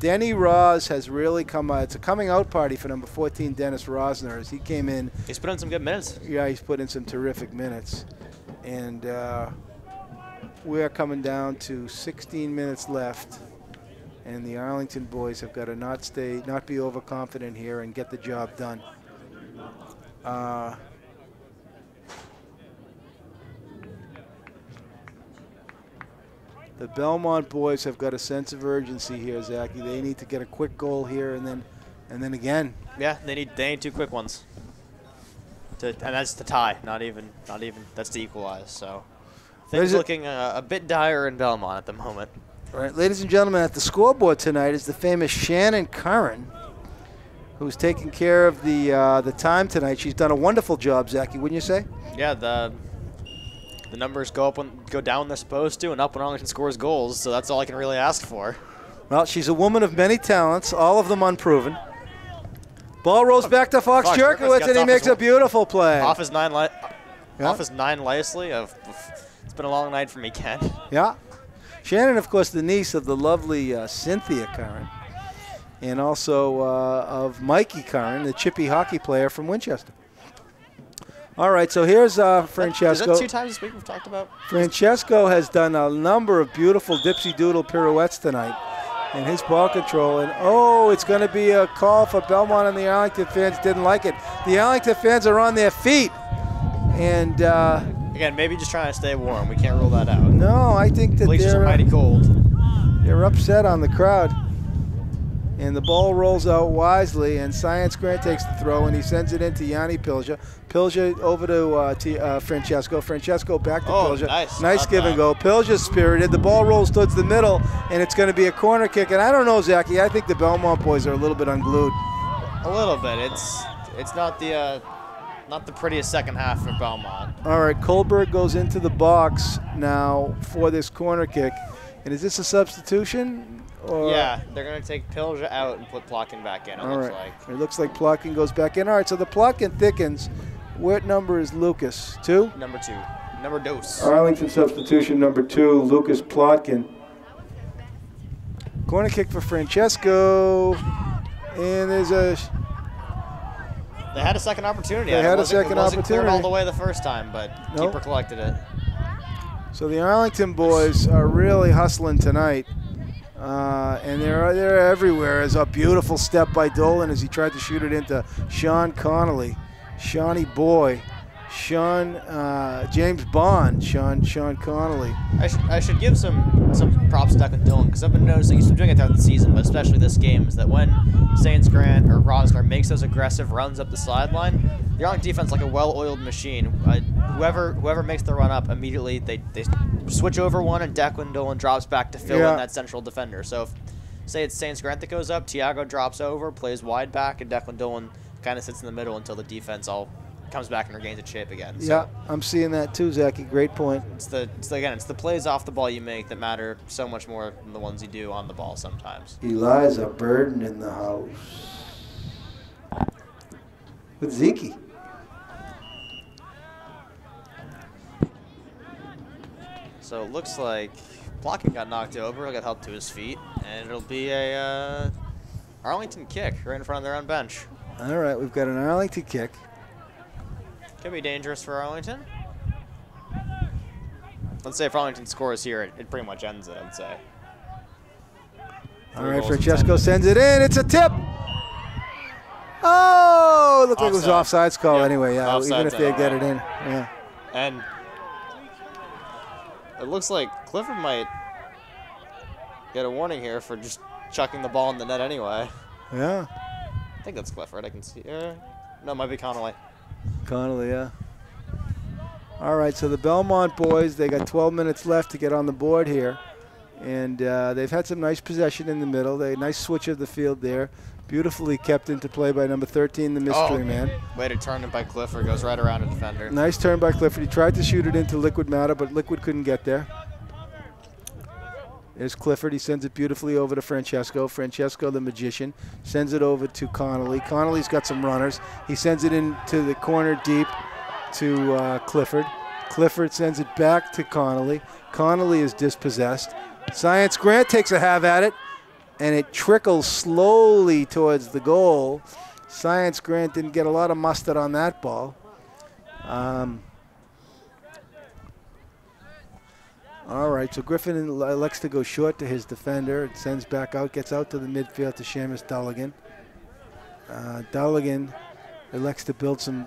Speaker 2: Denny Ross has really come out. It's a coming out party for number 14, Dennis Rosner, as he came in.
Speaker 3: He's put in some good minutes.
Speaker 2: Yeah, he's put in some terrific minutes. And we are coming down to 16 minutes left. And the Arlington boys have got to not be overconfident here and get the job done. The Belmont boys have got a sense of urgency here, Zachy. They need to get a quick goal here, and then again.
Speaker 3: Yeah, they need 2 quick ones. And that's to tie, not even. That's to equalize. So things looking a bit dire in Belmont at the moment.
Speaker 2: All right, ladies and gentlemen, at the scoreboard tonight is the famous Shannon Curran, who's taking care of the time tonight. She's done a wonderful job, Zachy, wouldn't you say?
Speaker 3: Yeah, the numbers go down when they're supposed to, and up when Arlington scores goals. So that's all I can really ask for.
Speaker 2: Well, she's a woman of many talents, all of them unproven. Ball rolls back to Fox Jerkowitz, and he makes a beautiful play.
Speaker 3: Off his 9 Lisley. It's been a long night for me, Ken.
Speaker 2: Yeah. Shannon, of course, the niece of the lovely Cynthia Curran, and also of Mikey Curran, the chippy hockey player from Winchester. All right, so here's Francesco.
Speaker 3: Is that 2 times this week we've talked about?
Speaker 2: Francesco has done a number of beautiful dipsy-doodle pirouettes tonight in his ball control. And, oh, it's going to be a call for Belmont, and the Arlington fans didn't like it. The Arlington fans are on their feet. And
Speaker 3: again, maybe just trying to stay warm. We can't rule that out.
Speaker 2: No, I think that
Speaker 3: Bleachers are mighty cold.
Speaker 2: They're upset on the crowd. And the ball rolls out wisely, and Science Grant takes the throw, and he sends it into Yanni Pilja. Pilja over to Francesco. Francesco back to Pilja. Nice give and go. Pilja's spirited. The ball rolls towards the middle, and it's going to be a corner kick. And I don't know, Zachy, I think the Belmont boys are a little bit unglued.
Speaker 3: A little bit. It's not the prettiest second half for Belmont.
Speaker 2: All right, Kohlberg goes into the box now for this corner kick. And is this a substitution? Or
Speaker 3: yeah, they're going to take Pilja out and put Plotkin back in,
Speaker 2: It looks like Plotkin goes back in. All right, so the Plotkin thickens. What number is Lucas? 2?
Speaker 3: Number 2. Number dos.
Speaker 2: Arlington substitution number 2, Lucas Plotkin. Corner kick for Francesco. And there's a...
Speaker 3: They had a second opportunity.
Speaker 2: It wasn't
Speaker 3: cleared all the way the first time, but keeper collected it.
Speaker 2: So the Arlington boys are really hustling tonight. And they're everywhere. There's a beautiful step by Dolan as he tried to shoot it into Sean Connolly. Shawnee boy. James Bond. Sean Connolly.
Speaker 3: I should give some props to Declan Dillon, because I've been noticing, he's been doing it throughout the season, but especially this game, is that when Saints Grant or Rosner makes those aggressive runs up the sideline, the Arlington defense, like a well-oiled machine, whoever makes the run up, immediately they switch over one, and Declan Dillon drops back to fill in that central defender. So if, say it's Saints Grant that goes up, Tiago drops over, plays wide back, and Declan Dillon kind of sits in the middle until the defense all comes back and regains its shape again. So
Speaker 2: yeah, I'm seeing that too, Zachy. Great point.
Speaker 3: It's the plays off the ball you make that matter so much more than the ones you do on the ball sometimes.
Speaker 2: Eliza Burden in the house with Zeke.
Speaker 3: So it looks like Plotkin got knocked over, got helped to his feet, and it'll be a Arlington kick right in front of their own bench.
Speaker 2: All right, we've got an Arlington kick.
Speaker 3: Could be dangerous for Arlington. Let's say if Arlington scores here, it pretty much ends it, I'd say.
Speaker 2: All right, Francesco sends it in. It's a tip. Oh, it looked like it was offsides call anyway. Yeah, even if they get it in. Yeah.
Speaker 3: And it looks like Clifford might get a warning here for just chucking the ball in the net anyway.
Speaker 2: Yeah.
Speaker 3: I think that's Clifford. I can see. No, it might be Connolly.
Speaker 2: Connolly, yeah. All right, so the Belmont boys, they got 12 minutes left to get on the board here. And they've had some nice possession in the middle. Nice switch of the field there. Beautifully kept into play by number 13, the mystery man.
Speaker 3: Way to turn it by Clifford. Goes right around a defender.
Speaker 2: Nice turn by Clifford. He tried to shoot it into Liquid Matter, but Liquid couldn't get there. There's Clifford. He sends it beautifully over to Francesco. Francesco, the magician, sends it over to Connolly. Connolly's got some runners. He sends it into the corner deep to Clifford. Clifford sends it back to Connolly. Connolly is dispossessed. Science Grant takes a have at it, and it trickles slowly towards the goal. Science Grant didn't get a lot of mustard on that ball. All right, so Griffin elects to go short to his defender. It sends back out, gets out to the midfield to Seamus Dulligan. Dulligan elects to build some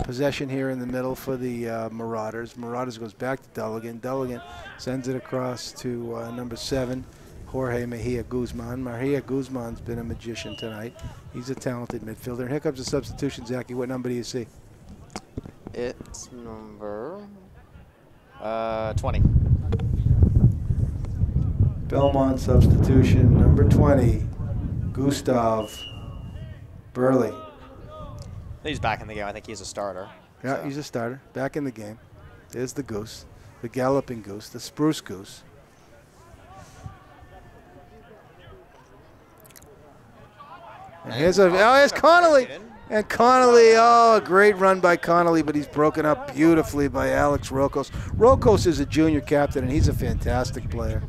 Speaker 2: possession here in the middle for the Marauders. Marauders goes back to Dulligan. Dulligan sends it across to number 7, Jorge Mejia Guzman. Mejia Guzman's been a magician tonight. He's a talented midfielder. And here comes the substitution, Zachy. What number do you see?
Speaker 3: It's number 20.
Speaker 2: Belmont substitution, number 20, Gustav Burley.
Speaker 3: He's back in the game. I think he's a starter.
Speaker 2: Yeah,
Speaker 3: so.
Speaker 2: He's a starter. Back in the game. There's the goose, the galloping goose, the spruce goose. And here's Connolly. And Connolly, a great run by Connolly, but he's broken up beautifully by Alex Rokos. Rokos is a junior captain, and he's a fantastic player.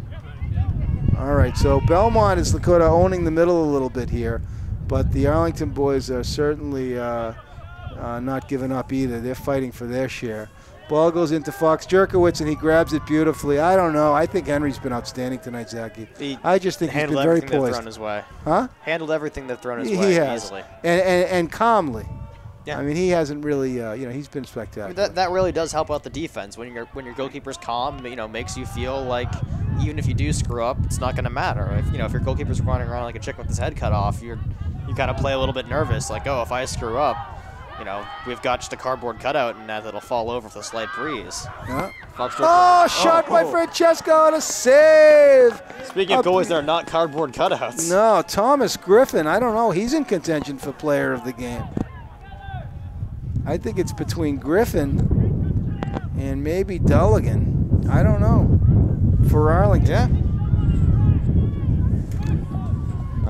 Speaker 2: All right, so Belmont is Lakota owning the middle a little bit here, but the Arlington boys are certainly not giving up either. They're fighting for their share. Ball goes into Fox Jerkowitz, and he grabs it beautifully. I don't know. I think Henry's been outstanding tonight, Zachy. I just think he's been very poised.
Speaker 3: Handled everything they've thrown his way.
Speaker 2: Huh?
Speaker 3: Handled everything they've thrown his
Speaker 2: He
Speaker 3: way
Speaker 2: has.
Speaker 3: easily.
Speaker 2: And calmly.
Speaker 3: Yeah.
Speaker 2: I mean, he hasn't really, he's been spectacular.
Speaker 3: That really does help out the defense. When your goalkeeper's calm, makes you feel like even if you do screw up, it's not going to matter. If your goalkeeper's running around like a chicken with his head cut off, you kind of play a little bit nervous. Like, oh, if I screw up, we've got just a cardboard cutout and that'll fall over with a slight breeze.
Speaker 2: Yeah. Shot by Francesco and a save.
Speaker 3: Speaking of goalies that are not cardboard cutouts.
Speaker 2: No, Thomas Griffin. I don't know. He's in contention for player of the game. I think it's between Griffin and maybe Dulligan. I don't know. For Arlington.
Speaker 3: Yeah.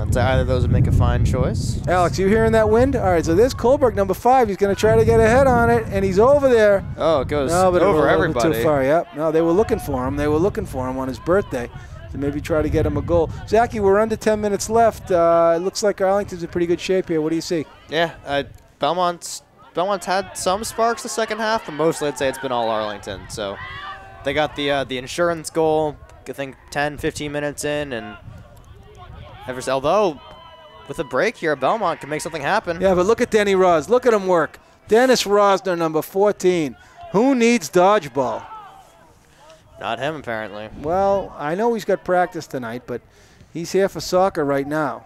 Speaker 3: I'd say either of those would make a fine choice.
Speaker 2: Alex, you hearing that wind? All right, so there's Kohlberg, number 5. He's going to try to get a head on it, and he's over there.
Speaker 3: Oh, it goes
Speaker 2: over
Speaker 3: everybody.
Speaker 2: Too far, yep. No, they were looking for him. They were looking for him on his birthday to maybe try to get him a goal. Zachy, we're under 10 minutes left. It looks like Arlington's in pretty good shape here. What do you see?
Speaker 3: Yeah, Belmont's had some sparks the second half, but mostly I'd say it's been all Arlington. So they got the insurance goal, I think 10, 15 minutes in, and although with a break here, Belmont can make something happen.
Speaker 2: Yeah, but look at Denny Ross. Look at him work. Dennis Rosner, number 14. Who needs dodgeball?
Speaker 3: Not him, apparently.
Speaker 2: Well, I know he's got practice tonight, but he's here for soccer right now.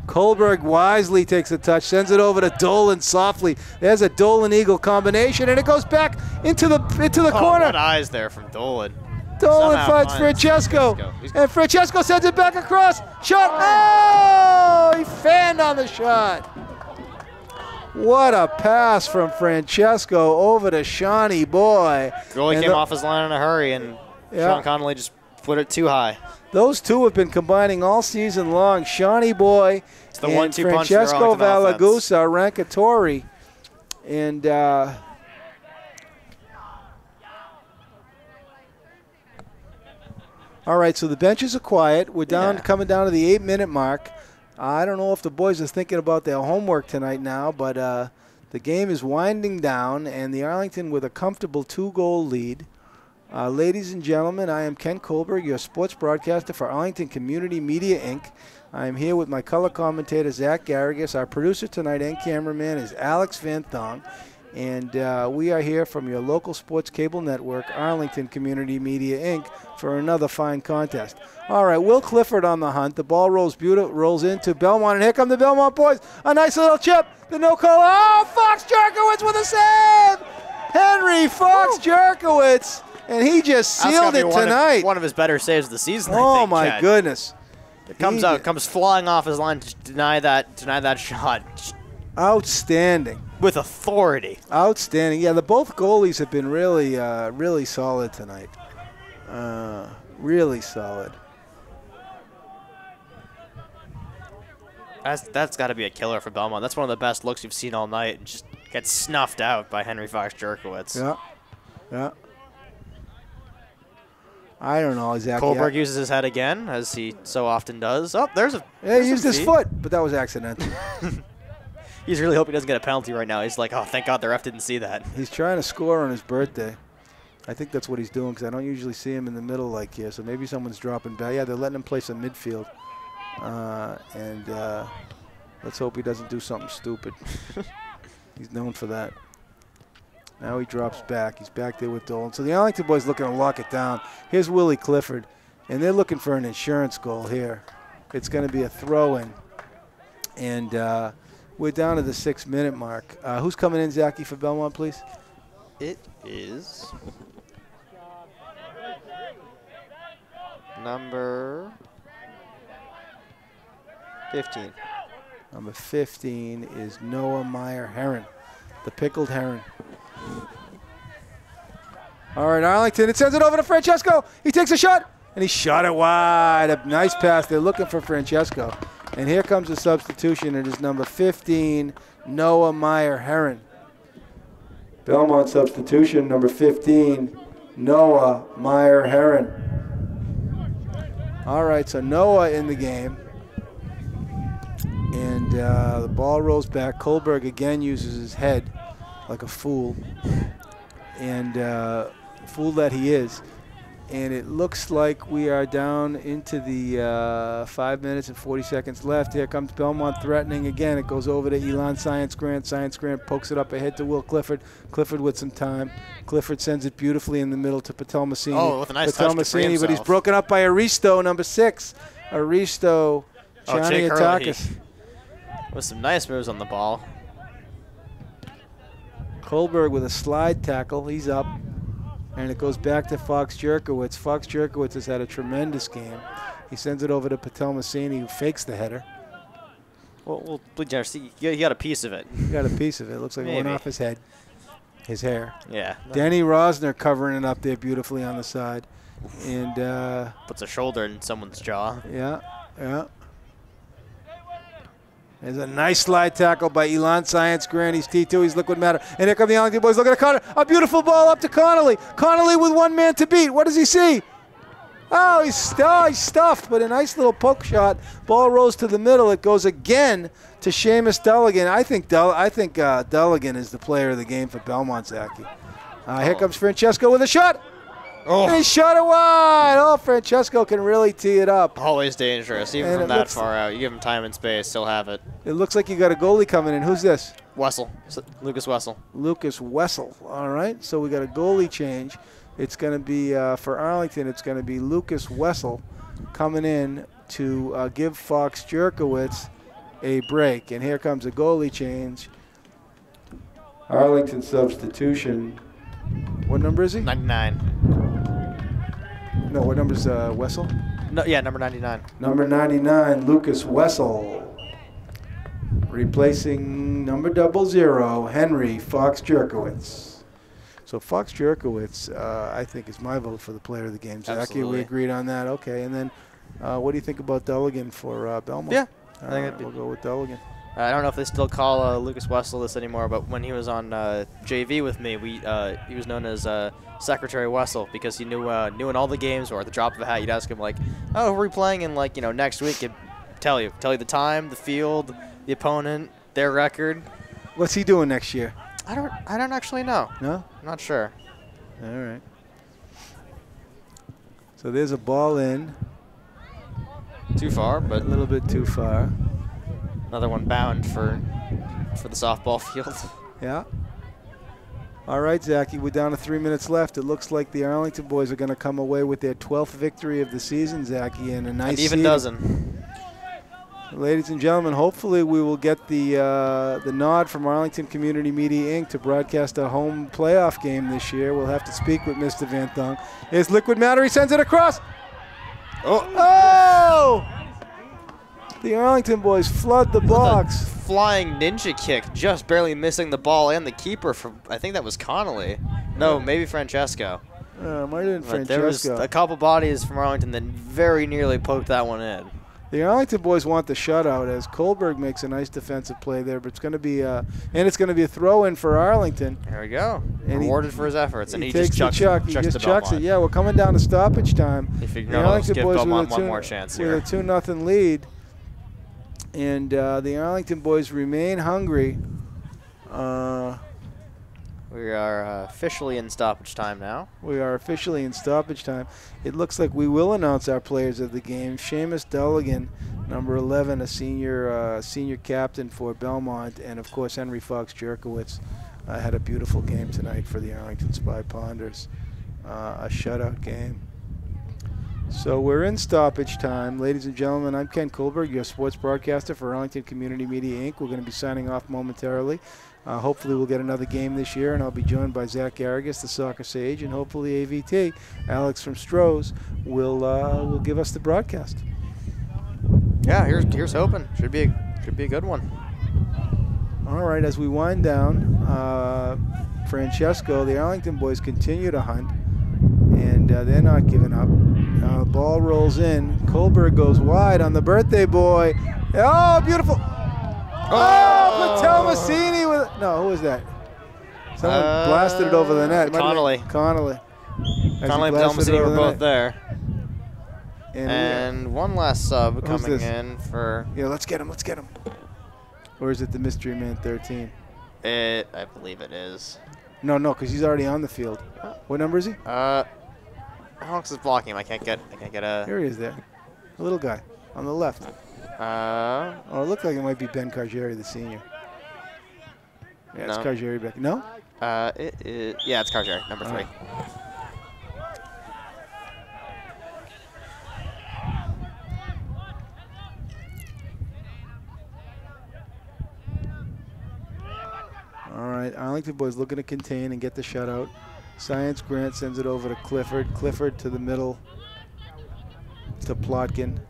Speaker 2: Kohlberg wisely takes a touch, sends it over to Dolan softly. There's a Dolan-Eagle combination, and it goes back into the corner.
Speaker 3: What eyes there from Dolan.
Speaker 2: Dolan finds Francesco. And Francesco sends it back across. Shot. Oh! He fanned on the shot. What a pass from Francesco over to Shawnee Boy.
Speaker 3: Goalie came off his line in a hurry, and Sean Connolly just put it too high.
Speaker 2: Those two have been combining all season long. Shawnee Boy and Francesco Valagusa, Rankatori. And all right, so the benches are quiet. We're coming down to the 8-minute mark. I don't know if the boys are thinking about their homework tonight now, but the game is winding down, and the Arlington with a comfortable 2-goal lead. Ladies and gentlemen, I am Ken Kohlberg, your sports broadcaster for Arlington Community Media, Inc. I am here with my color commentator, Zach Garrigus. Our producer tonight and cameraman is Alex Van Thong. And we are here from your local sports cable network, Arlington Community Media, Inc., for another fine contest. All right, Will Clifford on the hunt. The ball rolls into Belmont, and here come the Belmont boys. A nice little chip. The no-call. Oh, Fox Jerkowitz with a save! Henry Fox Jerkowitz, and he just sealed it tonight.
Speaker 3: One of his better saves of the season, I
Speaker 2: think,
Speaker 3: think,
Speaker 2: my
Speaker 3: Chad.
Speaker 2: goodness.
Speaker 3: It comes flying off his line to deny that shot.
Speaker 2: Outstanding.
Speaker 3: With authority.
Speaker 2: Outstanding. Yeah, both goalies have been really, really solid tonight. Really solid.
Speaker 3: That's got to be a killer for Belmont. That's one of the best looks you've seen all night, and just gets snuffed out by Henry Fox Jerkowitz.
Speaker 2: Yeah. I don't know exactly.
Speaker 3: Kohlberg uses his head again, as he so often does. Oh, there's
Speaker 2: he used his foot, but that was accidental.
Speaker 3: He's really hoping he doesn't get a penalty right now. He's like, oh, thank God the ref didn't see that.
Speaker 2: He's trying to score on his birthday. I think that's what he's doing, because I don't usually see him in the middle like here. So maybe someone's dropping back. Yeah, they're letting him play some midfield. Let's hope he doesn't do something stupid. He's known for that. Now he drops back. He's back there with Dolan. So the Arlington boys looking to lock it down. Here's Willie Clifford, and they're looking for an insurance goal here. It's going to be a throw-in. And we're down to the 6-minute mark. Who's coming in, Zachy, for Belmont, please?
Speaker 3: It is number 15.
Speaker 2: Number 15 is Noah Meyer-Herron, the pickled heron. All right, Arlington, it sends it over to Francesco. He takes a shot, and he shot it wide. A nice pass. They're looking for Francesco. And here comes the substitution. It is number 15, Noah Meyer-Herron. Belmont substitution, number 15, Noah Meyer-Herron. All right, so Noah in the game. And the ball rolls back. Kohlberg again uses his head like a fool. And fool that he is. And it looks like we are down into the 5 minutes and 40 seconds left. Here comes Belmont threatening again. It goes over to Elon Science Grant. Science Grant pokes it up ahead to Will Clifford. Clifford with some time. Clifford sends it beautifully in the middle to Patel Massini.
Speaker 3: Oh, with a nice touch to free himself.
Speaker 2: But he's broken up by Aristo, number 6. Aristo Chaniatakis.
Speaker 3: With some nice moves on the ball.
Speaker 2: Kohlberg with a slide tackle. He's up. And it goes back to Fox Jerkowitz. Fox Jerkowitz has had a tremendous game. He sends it over to Patel Massini, who fakes the header.
Speaker 3: Well, he got a piece of it.
Speaker 2: He got a piece of it. Looks like it went off his head, his hair.
Speaker 3: Yeah.
Speaker 2: Denny Rosner covering it up there beautifully on the side. And
Speaker 3: puts a shoulder in someone's jaw.
Speaker 2: Yeah, yeah. There's a nice slide tackle by Elon Science Grant. He's T2. He's liquid matter. And here come the Arlington boys. Look at Connor. A beautiful ball up to Connolly. Connolly with one man to beat. What does he see? Oh, he's stuffed, but a nice little poke shot. Ball rolls to the middle. It goes again to Seamus Dulligan. I think Dulligan is the player of the game for Belmont, Zachy. Here comes Francesco with a shot. Oh. And he shot it wide. Oh, Francesco can really tee it up.
Speaker 3: Always dangerous, even from that far out. You give him time and space, he'll have it.
Speaker 2: It looks like you got a goalie coming in. Who's this?
Speaker 3: Wessel. Lucas Wessel.
Speaker 2: Lucas Wessel. All right. So we got a goalie change. It's going to be, for Arlington, it's going to be Lucas Wessel coming in to give Fox Jerkowitz a break. And here comes a goalie change. Arlington substitution. What number is he?
Speaker 3: 99.
Speaker 2: No, what number is Wessel?
Speaker 3: No, yeah, number 99.
Speaker 2: Number 99, Lucas Wessel. Replacing number 00, Henry Fox Jerkowitz. So Fox Jerkowitz, I think, is my vote for the player of the game. Zachy, we agreed on that. Okay, and then what do you think about Dulligan for Belmont?
Speaker 3: Yeah,
Speaker 2: I think we'll go with Dulligan.
Speaker 3: I don't know if they still call Lucas Wessel this anymore, but when he was on JV with me, he was known as Secretary Wessel because he knew in all the games, or at the drop of a hat, you'd ask him like, "Oh, who are we playing in next week?" He'd tell you the time, the field, the opponent, their record.
Speaker 2: What's he doing next year?
Speaker 3: I don't actually know.
Speaker 2: No?
Speaker 3: I'm not sure.
Speaker 2: All right. So there's a ball in.
Speaker 3: Too far, but
Speaker 2: a little bit too far.
Speaker 3: Another one bound for the softball field.
Speaker 2: Yeah. All right, Zachy, we're down to 3 minutes left. It looks like the Arlington boys are going to come away with their 12th victory of the season, Zachy, and a nice
Speaker 3: An even dozen.
Speaker 2: Ladies and gentlemen, hopefully we will get the nod from Arlington Community Media, Inc. to broadcast a home playoff game this year. We'll have to speak with Mr. Van Thong. Here's Liquid Matter. He sends it across. Oh! The Arlington boys flood the box.
Speaker 3: Flying ninja kick, just barely missing the ball and the keeper from, I think that was Connolly. No, maybe Francesco.
Speaker 2: Might have been Francesco.
Speaker 3: There was a couple bodies from Arlington that very nearly poked that one in.
Speaker 2: The Arlington boys want the shutout as Kohlberg makes a nice defensive play there, but it's going to be a throw-in for Arlington.
Speaker 3: There we go. And rewarded for his efforts, and he
Speaker 2: just
Speaker 3: chucks
Speaker 2: it. Yeah, we're coming down to stoppage time.
Speaker 3: He figured out, let's give Belmont one more chance here.
Speaker 2: With a 2-0 lead. And the Arlington boys remain hungry.
Speaker 3: We We are officially in stoppage time now.
Speaker 2: We are officially in stoppage time. It looks like we will announce our players of the game. Seamus Dulligan, number 11, a senior captain for Belmont, and of course Henry Fox Jerkowitz had a beautiful game tonight for the Arlington Spy Ponders, a shutout game. So we're in stoppage time. Ladies and gentlemen, I'm Ken Kohlberg, your sports broadcaster for Arlington Community Media, Inc. We're going to be signing off momentarily. Hopefully we'll get another game this year, and I'll be joined by Zach Garrigus, the soccer sage, and hopefully AVT, Alex from Stroh's, will give us the broadcast.
Speaker 3: Yeah, here's hoping. Should be a good one.
Speaker 2: All right, as we wind down, Francesco, the Arlington boys continue to hunt, and they're not giving up. Ball rolls in. Kohlberg goes wide on the birthday boy. Oh, beautiful. Oh, Patel Massini with no, who was that? Someone blasted it over the net.
Speaker 3: Connolly.
Speaker 2: Connolly
Speaker 3: And Patel Massini were both there. And one last sub coming in for...
Speaker 2: Yeah, let's get him. Or is it the mystery man 13?
Speaker 3: I believe it is.
Speaker 2: No, because he's already on the field. What number is he?
Speaker 3: Honks is blocking him. I can't get a...
Speaker 2: Here he is there. The little guy on the left. Oh, it looked like it might be Ben Cargieri, the senior. Yeah, it's Cargieri back. No?
Speaker 3: It is. Yeah, it's Cargieri, number 3.
Speaker 2: All right, Arlington boys looking to contain and get the shutout. Science Grant sends it over to Clifford. Clifford to the middle to Plotkin.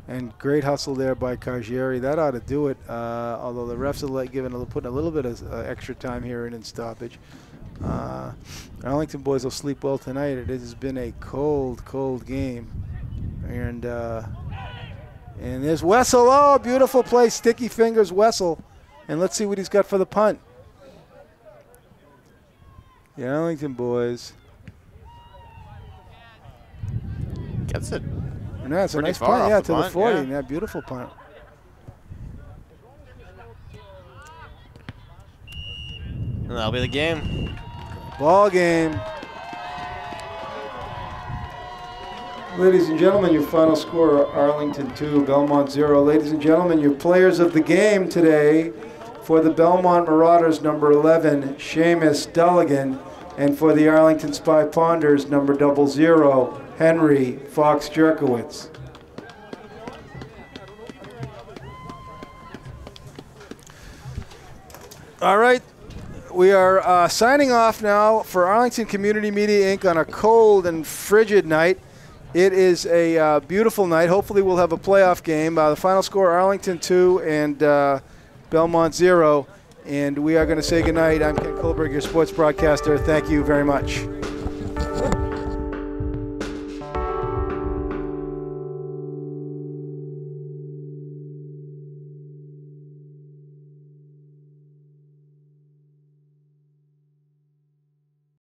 Speaker 2: And great hustle there by Cargieri. That ought to do it, although the refs are putting a little bit of extra time here in stoppage. Arlington boys will sleep well tonight. It has been a cold game. And there's Wessel. Oh, beautiful play. Sticky fingers, Wessel. And let's see what he's got for the punt. The Arlington boys.
Speaker 3: Gets it.
Speaker 2: No, it's a nice punt, to the 40. Yeah, beautiful punt.
Speaker 3: And that'll be the game.
Speaker 2: Ball game. Ladies and gentlemen, your final score, Arlington 2, Belmont 0. Ladies and gentlemen, your players of the game today for the Belmont Marauders, number 11, Seamus Dulligan, and for the Arlington Spy Ponders, number 00, Henry Fox Jerkowitz. All right, we are signing off now for Arlington Community Media, Inc. on a cold and frigid night. It is a beautiful night. Hopefully we'll have a playoff game. The final score, Arlington 2 and Belmont 0. And we are going to say goodnight. I'm Ken Kohlberg, your sports broadcaster. Thank you very much.